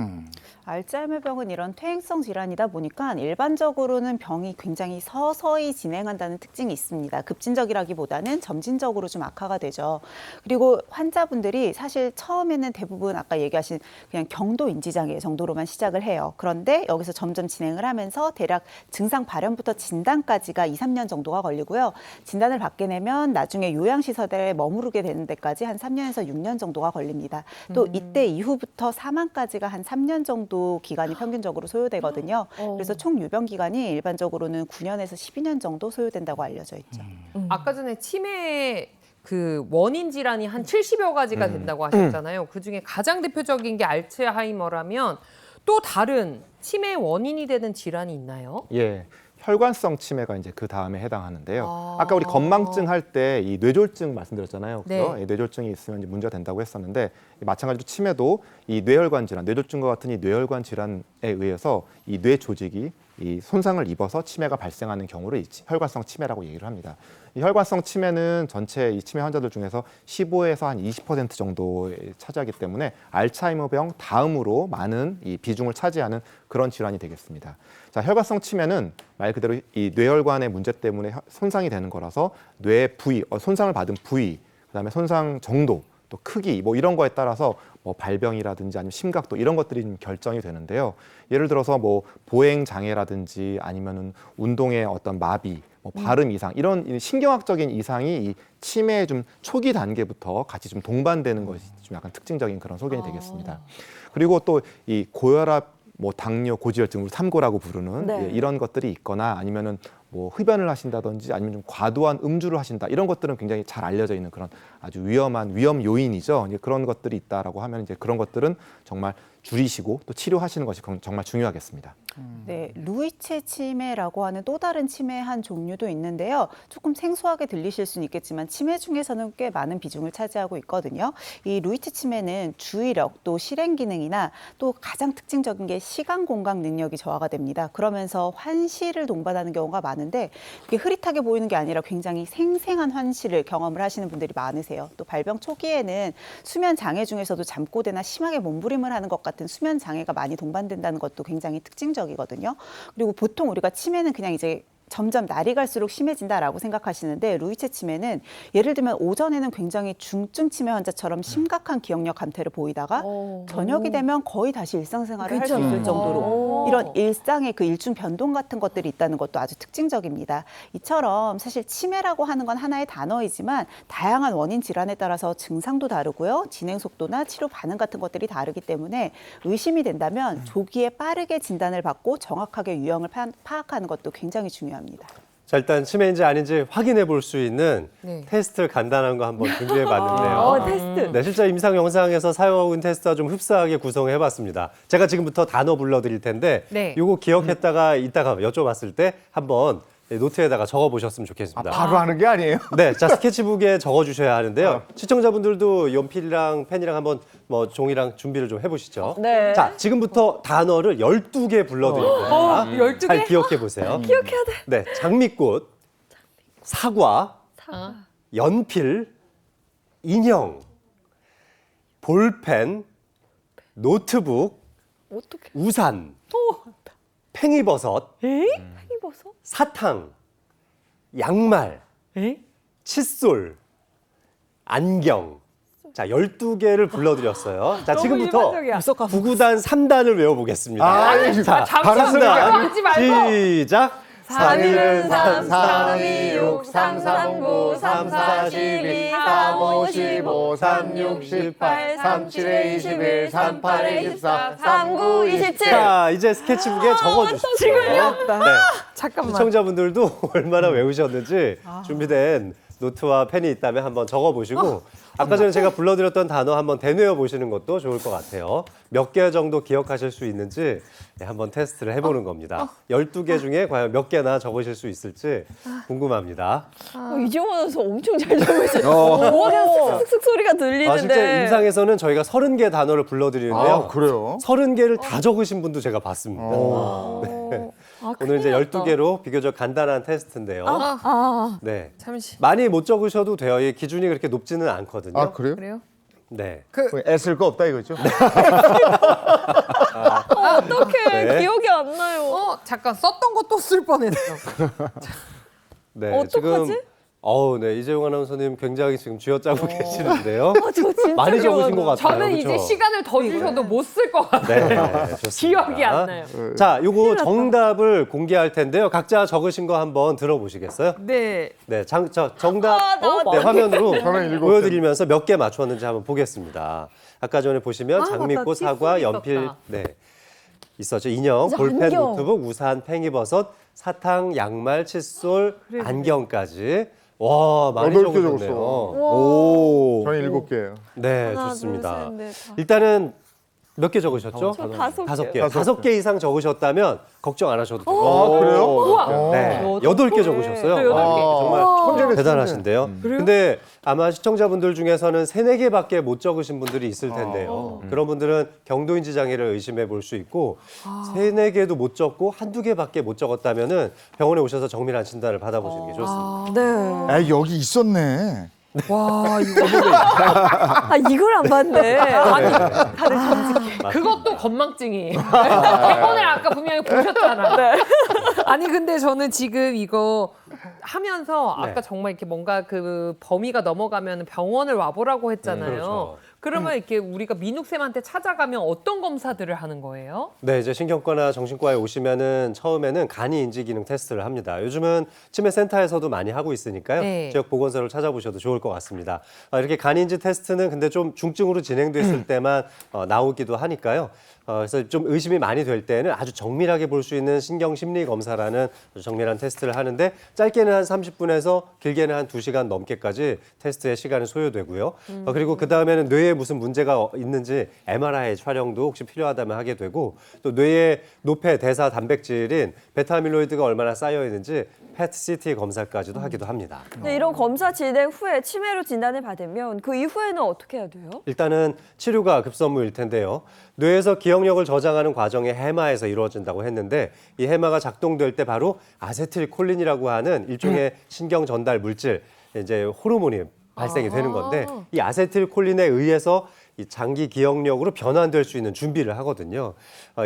알츠하이머 병은 이런 퇴행성 질환이다 보니까 일반적으로는 병이 굉장히 서서히 진행한다는 특징이 있습니다. 급진적이라기보다는 점진적으로 좀 악화가 되죠. 그리고 환자분들이 사실 처음에는 대부분 아까 얘기하신 그냥 경도 인지장애 정도로만 시작을 해요. 그런데 여기서 점점 진행을 하면서 대략 증상 발현부터 진단까지가 2~3년 정도가 걸리고요. 진단을 받게 되면 나중에 요양시설에 머무르게 되는 데까지 한 3년에서 6년 정도가 걸립니다. 또 이때 이후부터 사망까지가 한 3년 정도 기간이 평균적으로 소요되거든요. 그래서 총 유병 기간이 일반적으로는 9년에서 12년 정도 소요된다고 알려져 있죠. 아까 전에 치매 그 원인 질환이 한 70여 가지가 된다고 하셨잖아요. 그중에 가장 대표적인 게 알츠하이머라면 또 다른 치매 원인이 되는 질환이 있나요? 예. 혈관성 치매가 이제 그 다음에 해당하는데요. 아까 우리 건망증 할 때 이 뇌졸중 말씀드렸잖아요. 그래서 네. 뇌졸중이 있으면 이제 문제가 된다고 했었는데 마찬가지로 치매도 이 뇌혈관 질환, 뇌졸중과 같은 이 뇌혈관 질환에 의해서 이 뇌 조직이 이 손상을 입어서 치매가 발생하는 경우를 혈관성 치매라고 얘기를 합니다. 이 혈관성 치매는 전체 이 치매 환자들 중에서 15에서 한 20% 정도에 차지하기 때문에 알츠하이머병 다음으로 많은 이 비중을 차지하는 그런 질환이 되겠습니다. 자, 혈관성 치매는 말 그대로 이 뇌혈관의 문제 때문에 손상이 되는 거라서 뇌 부위, 손상을 받은 부위, 그다음에 손상 정도, 또 크기 뭐 이런 거에 따라서 뭐 발병이라든지 아니면 심각도 이런 것들이 좀 결정이 되는데요. 예를 들어서 뭐 보행 장애라든지 아니면은 운동의 어떤 마비, 뭐 발음 이상 이런 신경학적인 이상이 이 치매의 좀 초기 단계부터 같이 좀 동반되는 것이 좀 약간 특징적인 그런 소견이 되겠습니다. 그리고 또 이 고혈압, 뭐 당뇨, 고지혈증, 삼고라고 부르는 예, 이런 것들이 있거나 아니면은 뭐 흡연을 하신다든지 아니면 좀 과도한 음주를 하신다 이런 것들은 굉장히 잘 알려져 있는 그런 아주 위험한 위험 요인이죠. 이제 그런 것들이 있다라고 하면 이제 그런 것들은 정말 줄이시고 또 치료하시는 것이 정말 중요하겠습니다. 네, 루이체 치매라고 하는 또 다른 치매의 한 종류도 있는데요. 조금 생소하게 들리실 수는 있겠지만 치매 중에서는 꽤 많은 비중을 차지하고 있거든요. 이 루이체 치매는 주의력, 또 실행 기능이나 또 가장 특징적인 게 시간 공간 능력이 저하가 됩니다. 그러면서 환시를 동반하는 경우가 많은데 이게 흐릿하게 보이는 게 아니라 굉장히 생생한 환시를 경험을 하시는 분들이 많으세요. 또 발병 초기에는 수면 장애 중에서도 잠꼬대나 심하게 몸부림을 하는 것 같은 수면 장애가 많이 동반된다는 것도 굉장히 특징적이거든요. 그리고 보통 우리가 치매는 그냥 이제 점점 날이 갈수록 심해진다라고 생각하시는데 루이체 치매는 예를 들면 오전에는 굉장히 중증 치매 환자처럼 심각한 기억력 감퇴를 보이다가 저녁이 되면 거의 다시 일상생활을 할 수 있을 정도로 이런 일상의 그 일중 변동 같은 것들이 있다는 것도 아주 특징적입니다. 이처럼 사실 치매라고 하는 건 하나의 단어이지만 다양한 원인 질환에 따라서 증상도 다르고요. 진행 속도나 치료 반응 같은 것들이 다르기 때문에 의심이 된다면 조기에 빠르게 진단을 받고 정확하게 유형을 파악하는 것도 굉장히 중요합니다. 자, 일단 치매인지 아닌지 확인해 볼 수 있는 테스트 간단한 거 한번 준비해 봤는데요. 테스트. 네, 실제 임상 영상에서 사용하고 있는 테스트와 좀 흡사하게 구성해 봤습니다. 제가 지금부터 단어 불러 드릴 텐데 요거 기억했다가 이따가 여쭤봤을 때 한번 노트에다가 적어 보셨으면 좋겠습니다. 바로 하는 게 아니에요? 네, 자 스케치북에 적어 주셔야 하는데요. 시청자분들도 연필이랑 펜이랑 한번 뭐 종이랑 준비를 좀 해보시죠. 네. 자, 지금부터 단어를 12개 불러드릴 겁니다. 12개? 잘 기억해 보세요. 기억해야 돼. 네, 장미꽃, 사과, 연필, 인형, 볼펜, 노트북, 우산, 팽이버섯, 팽이버섯? 사탕, 양말, 칫솔, 안경. 자, 12개를 불러드렸어요. 자, 지금부터 구구단 3단을 외워보겠습니다. 자, 바로 3단 시작! 3, 1, 1은 3, 3, 3, 2, 6, 3, 3, 9, 3, 4, 12, 3, 5, 15, 3, 6, 18, 3, 7에 21, 3, 8에 24, 3, 9, 27. 자, 이제 스케치북에 적어주시죠. 네. 잠깐만. 시청자분들도 얼마나 외우셨는지 준비된 노트와 펜이 있다면 한번 적어보시고 아까 전에 제가 불러드렸던 단어 한번 되뇌어 보시는 것도 좋을 것 같아요. 몇 개 정도 기억하실 수 있는지 한번 테스트를 해보는 겁니다. 12개 중에 과연 몇 개나 적으실 수 있을지 궁금합니다. 이재원 아나운서 엄청 잘 적으셨어요. 그냥 슥슥슥 소리가 들리는데. 실제 임상에서는 저희가 30개 단어를 불러드리는데요. 그래요? 30개를 다 적으신 분도 제가 봤습니다. 네. 오늘 이제 12개로 비교적 간단한 테스트인데요. 네. 잠시. 많이 못 적으셔도 돼요. 이 기준이 그렇게 높지는 않거든요. 아, 그래요? 그래요? 네. 애쓸 거 없다 이거죠? 어떡해. 네. 기억이 안 나요. 잠깐 썼던 거 또 쓸 뻔했어. 네. 어떡하지? 지금 네. 이재용 아나운서님 굉장히 지금 쥐어짜고 계시는데요. 저 진짜 많이 적으신 것 같아요. 저는 그렇죠? 이제 시간을 더 주셔도 못 쓸 것 같아요. 네, 좋습니다. 기억이 안 나요. 자, 요거 정답을 공개할 텐데요. 각자 적으신 거 한번 들어보시겠어요? 네. 네, 정답 나 화면으로 저는 7개. 보여드리면서 몇 개 맞췄는지 한번 보겠습니다. 아까 전에 보시면 장미꽃, 맞다. 사과, 칫솔 연필, 있었다. 네, 있었죠. 인형, 진짜 볼펜, 안경. 노트북, 우산, 팽이버섯, 사탕, 양말, 칫솔, 안경까지. 와, 많이 8개 적으셨네요. 적었어. 오, 저는 7개예요. 네, 하나, 좋습니다. 둘, 셋, 넷, 다. 일단은 몇 개 적으셨죠? 저 5개. 5개. 5개 이상 적으셨다면 걱정 안 하셔도 돼요. 아, 그래요? 네, 8개 적으셨어요. 저 8개. 정말 천재네, 대단하신데요. 근데 아마 시청자분들 중에서는 3, 4개밖에 못 적으신 분들이 있을 텐데요. 그런 분들은 경도인지 장애를 의심해 볼 수 있고 3, 4개도 못 적고 1, 2개밖에 못 적었다면은 병원에 오셔서 정밀한 진단을 받아보시는 게 좋습니다. 아, 여기 있었네. 와, 이거 이걸 안 봤네. 그것도 건망증이. 100번을 아까 분명히 보셨잖아. 아니 근데 저는 지금 이거 하면서 아까 정말 이렇게 뭔가 그 범위가 넘어가면 병원을 와보라고 했잖아요. 그렇죠. 그러면 이렇게 우리가 민욱쌤한테 찾아가면 어떤 검사들을 하는 거예요? 네, 이제 신경과나 정신과에 오시면은 처음에는 간이 인지 기능 테스트를 합니다. 요즘은 치매 센터에서도 많이 하고 있으니까요. 네. 지역 보건소를 찾아보셔도 좋을 것 같습니다. 이렇게 간 인지 테스트는 근데 좀 중증으로 진행됐을 때만 나오기도 하니까요. 그래서 좀 의심이 많이 될 때는 아주 정밀하게 볼 수 있는 신경심리 검사라는 아주 정밀한 테스트를 하는데 짧게는 한 30분에서 길게는 한 2시간 넘게까지 테스트에 시간이 소요되고요. 그리고 그 다음에는 뇌에 뇌에 무슨 문제가 있는지 MRI 촬영도 혹시 필요하다면 하게 되고 또 뇌의 노폐 대사 단백질인 베타아밀로이드가 얼마나 쌓여 있는지 PET-CT 검사까지도 하기도 합니다. 네, 이런 검사 진행 후에 치매로 진단을 받으면 그 이후에는 어떻게 해야 돼요? 일단은 치료가 급선무일 텐데요. 뇌에서 기억력을 저장하는 과정이 해마에서 이루어진다고 했는데 이 해마가 작동될 때 바로 아세틸콜린이라고 하는 일종의 신경 전달 물질, 이제 호르몬이 발생이 되는 건데 이 아세틸콜린에 의해서 이 장기 기억력으로 변환될 수 있는 준비를 하거든요.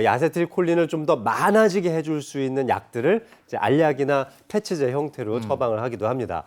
이 아세틸콜린을 좀 더 많아지게 해줄 수 있는 약들을 이제 알약이나 패치제 형태로 처방을 하기도 합니다.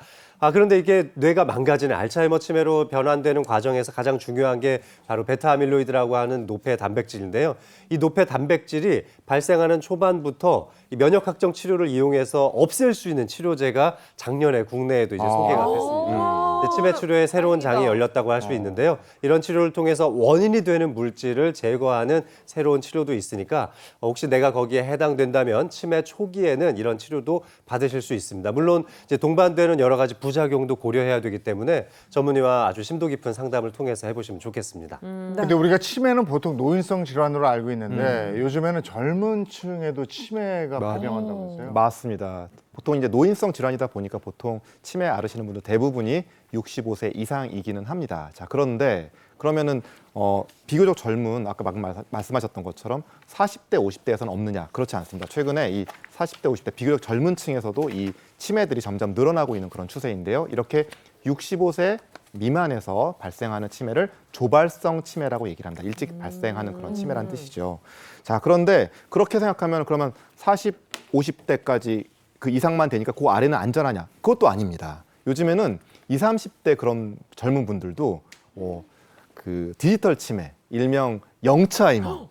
그런데 이게 뇌가 망가지는 알츠하이머 치매로 변환되는 과정에서 가장 중요한 게 바로 베타아밀로이드라고 하는 노폐 단백질인데요. 이 노폐 단백질이 발생하는 초반부터 이 면역학적 치료를 이용해서 없앨 수 있는 치료제가 작년에 국내에도 이제 소개가 됐습니다. 치매 치료에 새로운 장이 열렸다고 할 수 있는데요. 이런 치료를 통해서 원인이 되는 물질을 제거하는 새로운 치료도 있으니까 혹시 내가 거기에 해당된다면 치매 초기에는 이런 치료도 받으실 수 있습니다. 물론 이제 동반되는 여러 가지 부작용도 고려해야 되기 때문에 전문의와 아주 심도 깊은 상담을 통해서 해보시면 좋겠습니다. 근데 우리가 치매는 보통 노인성 질환으로 알고 있는데 요즘에는 젊은 층에도 치매가 발병한다면서요? 맞습니다. 보통 이제 노인성 질환이다 보니까 보통 치매 앓으시는 분들 대부분이 65세 이상이기는 합니다. 자, 그런데 그러면은 비교적 젊은 아까 방금 말씀하셨던 것처럼 40대, 50대에서는 없느냐? 그렇지 않습니다. 최근에 이 40대, 50대 비교적 젊은 층에서도 이 치매들이 점점 늘어나고 있는 그런 추세인데요. 이렇게 65세 미만에서 발생하는 치매를 조발성 치매라고 얘기를 합니다. 일찍 발생하는 그런 치매라는 뜻이죠. 자, 그런데 그렇게 생각하면 그러면 40, 50대까지 그 이상만 되니까 그 아래는 안전하냐? 그것도 아닙니다. 요즘에는 20, 30대 그런 젊은 분들도 그 디지털 치매, 일명 영츠하이머,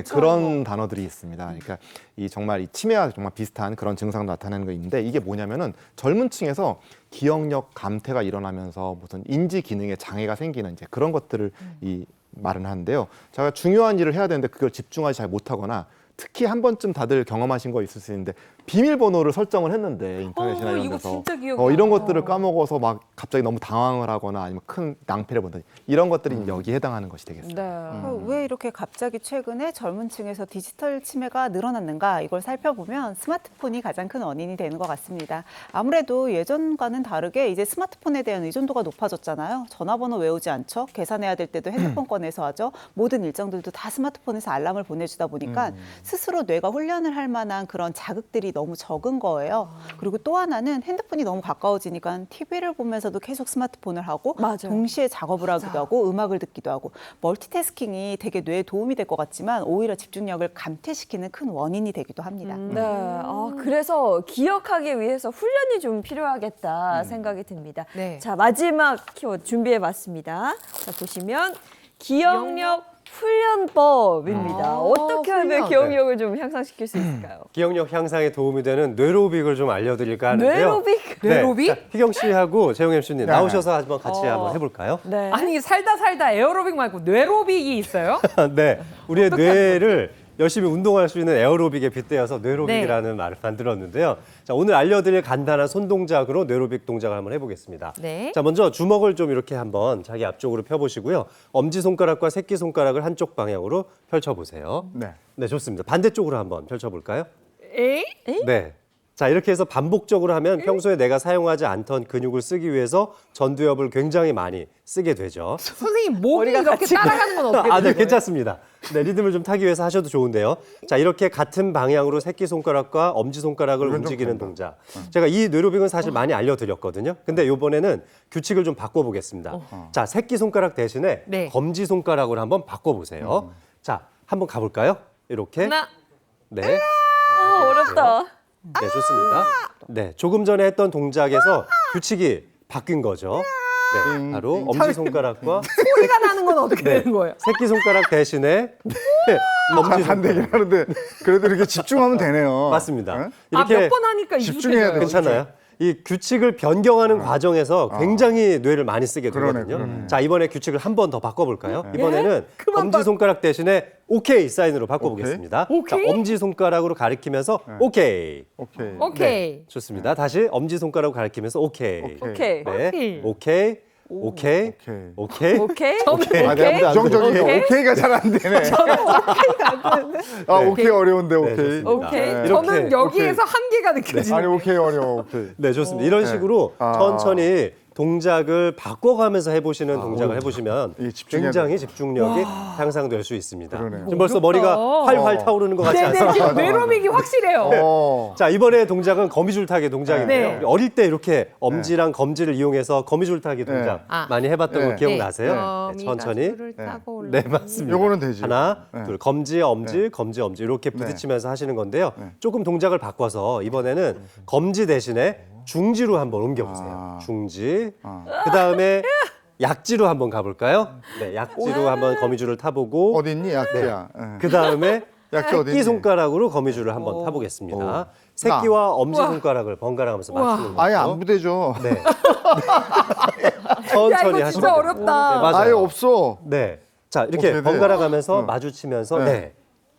그런 단어들이 있습니다. 그러니까 이 정말 이 치매와 정말 비슷한 그런 증상 나타내는 거 있는데 이게 뭐냐면은 젊은 층에서 기억력 감퇴가 일어나면서 무슨 인지 기능에 장애가 생기는 이제 그런 것들을 이 말은 하는데요. 제가 중요한 일을 해야 되는데 그걸 집중하지 잘 못하거나 특히 한 번쯤 다들 경험하신 거 있을 수 있는데 비밀번호를 설정을 했는데 인터넷이나 이런 데서 이런 것들을 까먹어서 막 갑자기 너무 당황을 하거나 아니면 큰 낭패를 본다 이런 것들이 여기에 해당하는 것이 되겠습니다. 왜 이렇게 갑자기 최근에 젊은 층에서 디지털 치매가 늘어났는가 이걸 살펴보면 스마트폰이 가장 큰 원인이 되는 것 같습니다. 아무래도 예전과는 다르게 이제 스마트폰에 대한 의존도가 높아졌잖아요. 전화번호 외우지 않죠. 계산해야 될 때도 핸드폰 꺼내서 하죠. 모든 일정들도 다 스마트폰에서 알람을 보내주다 보니까 스스로 뇌가 훈련을 할 만한 그런 자극들이 너무 적은 거예요. 그리고 또 하나는 핸드폰이 너무 가까워지니까 TV를 보면서도 계속 스마트폰을 하고 동시에 작업을 하기도 하고 음악을 듣기도 하고 멀티태스킹이 되게 뇌에 도움이 될 것 같지만 오히려 집중력을 감퇴시키는 큰 원인이 되기도 합니다. 네, 그래서 기억하기 위해서 훈련이 좀 필요하겠다 생각이 듭니다. 네. 자, 마지막 키워드 준비해봤습니다. 자, 보시면 기억력 훈련법입니다. 어떻게 하면 기억력을 좀 향상시킬 수 있을까요? 기억력 향상에 도움이 되는 뇌로빅을 좀 알려드릴까 하는데요. 뇌로빅? 네, 뇌로빅? 자, 희경 씨하고 재용 MC님 네. 나오셔서 한번 같이 한번 해볼까요? 네. 아니 살다 에어로빅 말고 뇌로빅이 있어요? 네, 우리의 뇌를 열심히 운동할 수 있는 에어로빅에 빗대어서 뇌로빅이라는 말을 만들었는데요. 자, 오늘 알려드릴 간단한 손 동작으로 뇌로빅 동작을 한번 해보겠습니다. 네. 자, 먼저 주먹을 좀 이렇게 한번 자기 앞쪽으로 펴보시고요. 엄지손가락과 새끼손가락을 한쪽 방향으로 펼쳐보세요. 네. 네, 좋습니다. 반대쪽으로 한번 펼쳐볼까요? 에이? 네. 자, 이렇게 해서 반복적으로 하면 평소에 내가 사용하지 않던 근육을 쓰기 위해서 전두엽을 굉장히 많이 쓰게 되죠. 선생님 목이 이렇게 따라가는 건 어떻게 네, 되는 거예요? 괜찮습니다. 네, 리듬을 좀 타기 위해서 하셔도 좋은데요. 자, 이렇게 같은 방향으로 새끼손가락과 엄지손가락을 움직이는 동작. 제가 이 뇌로빅은 사실 많이 알려드렸거든요. 근데 이번에는 규칙을 좀 바꿔보겠습니다. 자, 새끼손가락 대신에 네. 검지손가락으로 한번 바꿔보세요. 자, 한번 가볼까요? 이렇게. 하나. 네. 어렵다. 네, 좋습니다. 네, 조금 전에 했던 동작에서 규칙이 바뀐 거죠. 네, 바로 엄지손가락과 소리가 나는 건 어떻게 되는 거예요? 새끼손가락 대신에 반대긴 하는데 그래도 이렇게 집중하면 되네요. 맞습니다. 몇 번 하니까 집중해야 돼요. 괜찮아요. 이 규칙을 변경하는 과정에서 굉장히 뇌를 많이 쓰게 되거든요. 그러네. 자, 이번에 규칙을 한 번 더 바꿔볼까요? 이번에는 엄지손가락 대신에 오케이 사인으로 바꿔보겠습니다. 자, 엄지손가락으로 가리키면서 오케이. 오케이. 네, 좋습니다. 다시 엄지손가락으로 가리키면서 오케이. 오케이. 네, 오케이. 오케이. 오케이. 오케이. 오케이? 아, 내가 부정적이게 오케이? 오케이가 잘 안 되네. 아, 오케이 어려운데 오케이. 좋습니다. 오케이. 네. 이렇게. 저는 여기에서 한계가 느껴지네요. 아니 오케이 어려워. 오케이. 네, 좋습니다. 이런 식으로 천천히 동작을 바꿔가면서 해보시는 동작을 해보시면 이게 집중해야 굉장히 집중력이 향상될 수 있습니다. 그러네요. 지금 벌써 머리가 활활 타오르는 것 같지 네네, 않습니까? 지금 뇌로믹이 확실해요. 자, 이번에 동작은 거미줄 타기 동작인데요. 네. 우리 어릴 때 이렇게 엄지랑 검지를 이용해서 거미줄 타기 동작 많이 해봤던 거 기억나세요? 네, 천천히. 네, 맞습니다. 요거는 되지. 하나, 둘, 검지, 엄지, 검지, 엄지 이렇게 부딪히면서 하시는 건데요. 조금 동작을 바꿔서 이번에는 검지 대신에 중지로 한번 옮겨보세요. 중지. 그 다음에 약지로 한번 가볼까요? 네, 약지로 한번 거미줄을 타보고. 어디 있니 약지야? 그 다음에 약지 어디 새끼 있니? 손가락으로 거미줄을 한번 타보겠습니다. 새끼와 엄지 손가락을 번갈아가면서 맞추는 거죠. 아예 안 부대죠. 네. 야, 천천히 이거 하시면 진짜 됩니다. 어렵다. 네, 맞아요. 아예 없어. 네. 자, 이렇게 어떻게 돼? 번갈아가면서 마주치면서 네.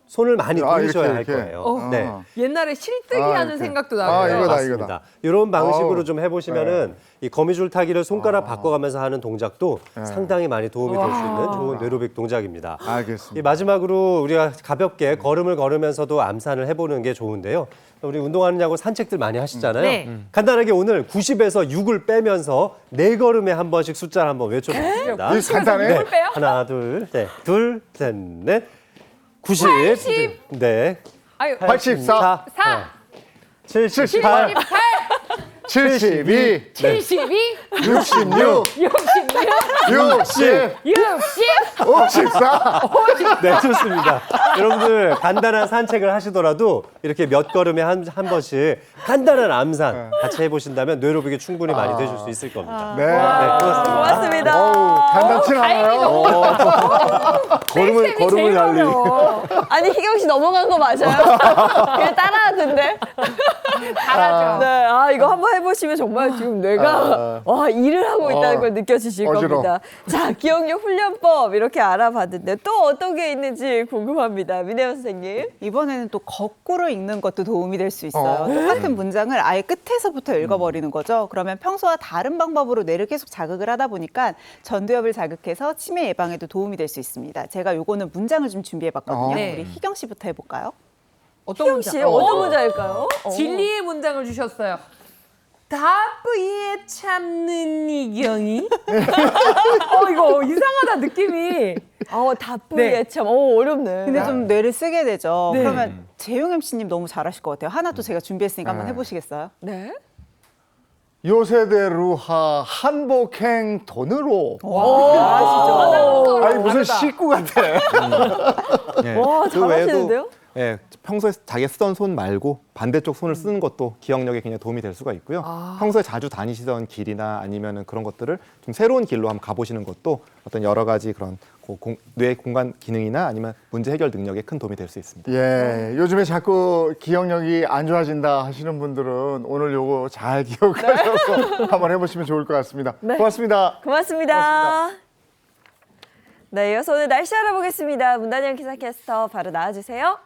손을 많이 아, 돌리셔야 할 이렇게. 거예요. 네. 옛날에 실뜨기 아, 하는 이렇게. 생각도 아, 나고요. 이거다, 맞습니다. 이거다. 이런 방식으로 아우. 좀 해보시면은 이 거미줄 타기를 손가락 바꿔가면서 하는 동작도 상당히 많이 도움이 될 수 있는 좋은 뇌로빅 동작입니다. 이 알겠습니다. 마지막으로 우리가 가볍게 걸음을 걸으면서도 암산을 해보는 게 좋은데요. 우리 운동하느냐고 산책들 많이 하시잖아요. 네. 간단하게 오늘 90에서 6을 빼면서 4걸음에 한 번씩 숫자를 한번 외쳐보겠습니다. 이거 간단해? 네. 하나, 둘, 셋, 둘, 셋, 넷. 90. 네. 아유, 84, 78. 72, 72, 66, 66, 60, 60. 54. 네, 좋습니다. 여러분들 간단한 산책을 하시더라도 이렇게 몇 걸음에 한 번씩 간단한 암산 같이 해보신다면 뇌로빅이 충분히 많이 되실 수 있을 겁니다. 네. 고맙습니다. 고맙습니다. 어우, 간단치 않아요. 걸음을 날리. 아니 희경 씨 넘어간 거 맞아요? 그냥 따라하던데. 잘하죠. 네, 아 이거 한번 해보시면 정말 지금 뇌가 와 일을 하고 있다는 걸 느껴지실 어지러워. 겁니다. 자, 기억력 훈련법 이렇게 알아봤는데 또 어떤 게 있는지 궁금합니다. 민혜연 선생님. 이번에는 또 거꾸로 읽는 것도 도움이 될 수 있어요. 똑같은 문장을 아예 끝에서부터 읽어버리는 거죠. 그러면 평소와 다른 방법으로 뇌를 계속 자극을 하다 보니까 전두엽을 자극해서 치매 예방에도 도움이 될 수 있습니다. 제가 요거는 문장을 좀 준비해봤거든요. 네. 우리 희경 씨부터 해볼까요? 어떤 희경 씨 문장? 어떤 문장일까요? 진리의 문장을 주셨어요. 답부에 참는 이경이. 이거 이상하다 느낌이. 답부에 네. 참 어렵네. 근데 좀 뇌를 쓰게 되죠. 네. 그러면 재용 MC님 너무 잘하실 것 같아요. 하나 또 제가 준비했으니까 한번 해보시겠어요? 네. 요새대 루하 한복행 돈으로. 진짜. 아니 무슨 식구 같아. 와 그 외에도 잘하시는데요? 예, 평소에 자기가 쓰던 손 말고 반대쪽 손을 쓰는 것도 기억력에 굉장히 도움이 될 수가 있고요. 평소에 자주 다니시던 길이나 아니면은 그런 것들을 좀 새로운 길로 한번 가보시는 것도 어떤 여러 가지 그런 뇌 공간 기능이나 아니면 문제 해결 능력에 큰 도움이 될 수 있습니다. 예, 요즘에 자꾸 기억력이 안 좋아진다 하시는 분들은 오늘 요거 잘 기억하셔서 한번 해보시면 좋을 것 같습니다. 네. 고맙습니다. 고맙습니다. 네, 이어서 오늘 날씨 알아보겠습니다. 문단영 기상캐스터 바로 나와주세요.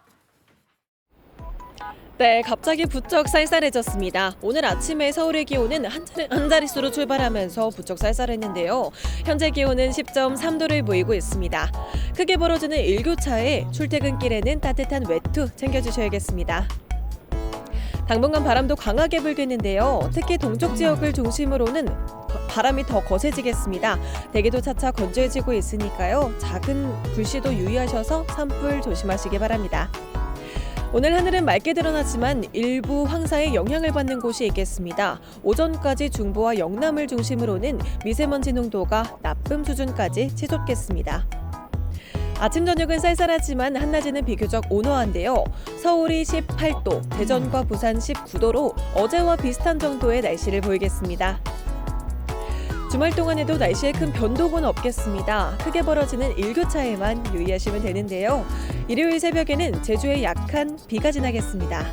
네, 갑자기 부쩍 쌀쌀해졌습니다. 오늘 아침에 서울의 기온은 한 자릿수로 출발하면서 부쩍 쌀쌀했는데요. 현재 기온은 10.3도를 보이고 있습니다. 크게 벌어지는 일교차에 출퇴근길에는 따뜻한 외투 챙겨주셔야겠습니다. 당분간 바람도 강하게 불겠는데요. 특히 동쪽 지역을 중심으로는 바람이 더 거세지겠습니다. 대기도 차차 건조해지고 있으니까요. 작은 불씨도 유의하셔서 산불 조심하시기 바랍니다. 오늘 하늘은 맑게 드러나지만 일부 황사에 영향을 받는 곳이 있겠습니다. 오전까지 중부와 영남을 중심으로는 미세먼지 농도가 나쁨 수준까지 치솟겠습니다. 아침 저녁은 쌀쌀하지만 한낮에는 비교적 온화한데요. 서울이 18도, 대전과 부산 19도로 어제와 비슷한 정도의 날씨를 보이겠습니다. 주말 동안에도 날씨에 큰 변동은 없겠습니다. 크게 벌어지는 일교차에만 유의하시면 되는데요. 일요일 새벽에는 제주에 약한 비가 지나겠습니다.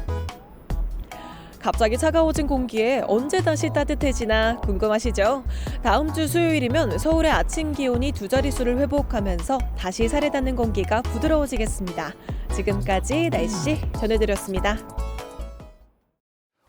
갑자기 차가워진 공기에 언제 다시 따뜻해지나 궁금하시죠? 다음 주 수요일이면 서울의 아침 기온이 2자릿수를 회복하면서 다시 살에 닿는 공기가 부드러워지겠습니다. 지금까지 날씨 전해드렸습니다.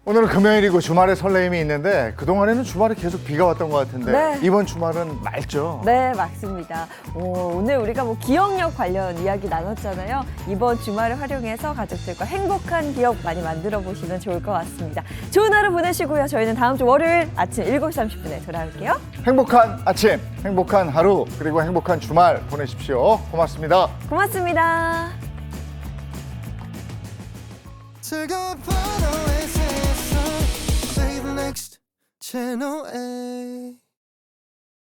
오늘은 금요일이고 주말에 설레임이 있는데 그동안에는 주말에 계속 비가 왔던 것 같은데 네. 이번 주말은 맑죠? 네, 맞습니다. 오늘 우리가 뭐 기억력 관련 이야기 나눴잖아요. 이번 주말을 활용해서 가족들과 행복한 기억 많이 만들어 보시면 좋을 것 같습니다. 좋은 하루 보내시고요. 저희는 다음 주 월요일 아침 7시 30분에 돌아올게요. 행복한 아침, 행복한 하루, 그리고 행복한 주말 보내십시오. 고맙습니다. 고맙습니다. 즐거운 밤 오아시스에서 Play the next channel A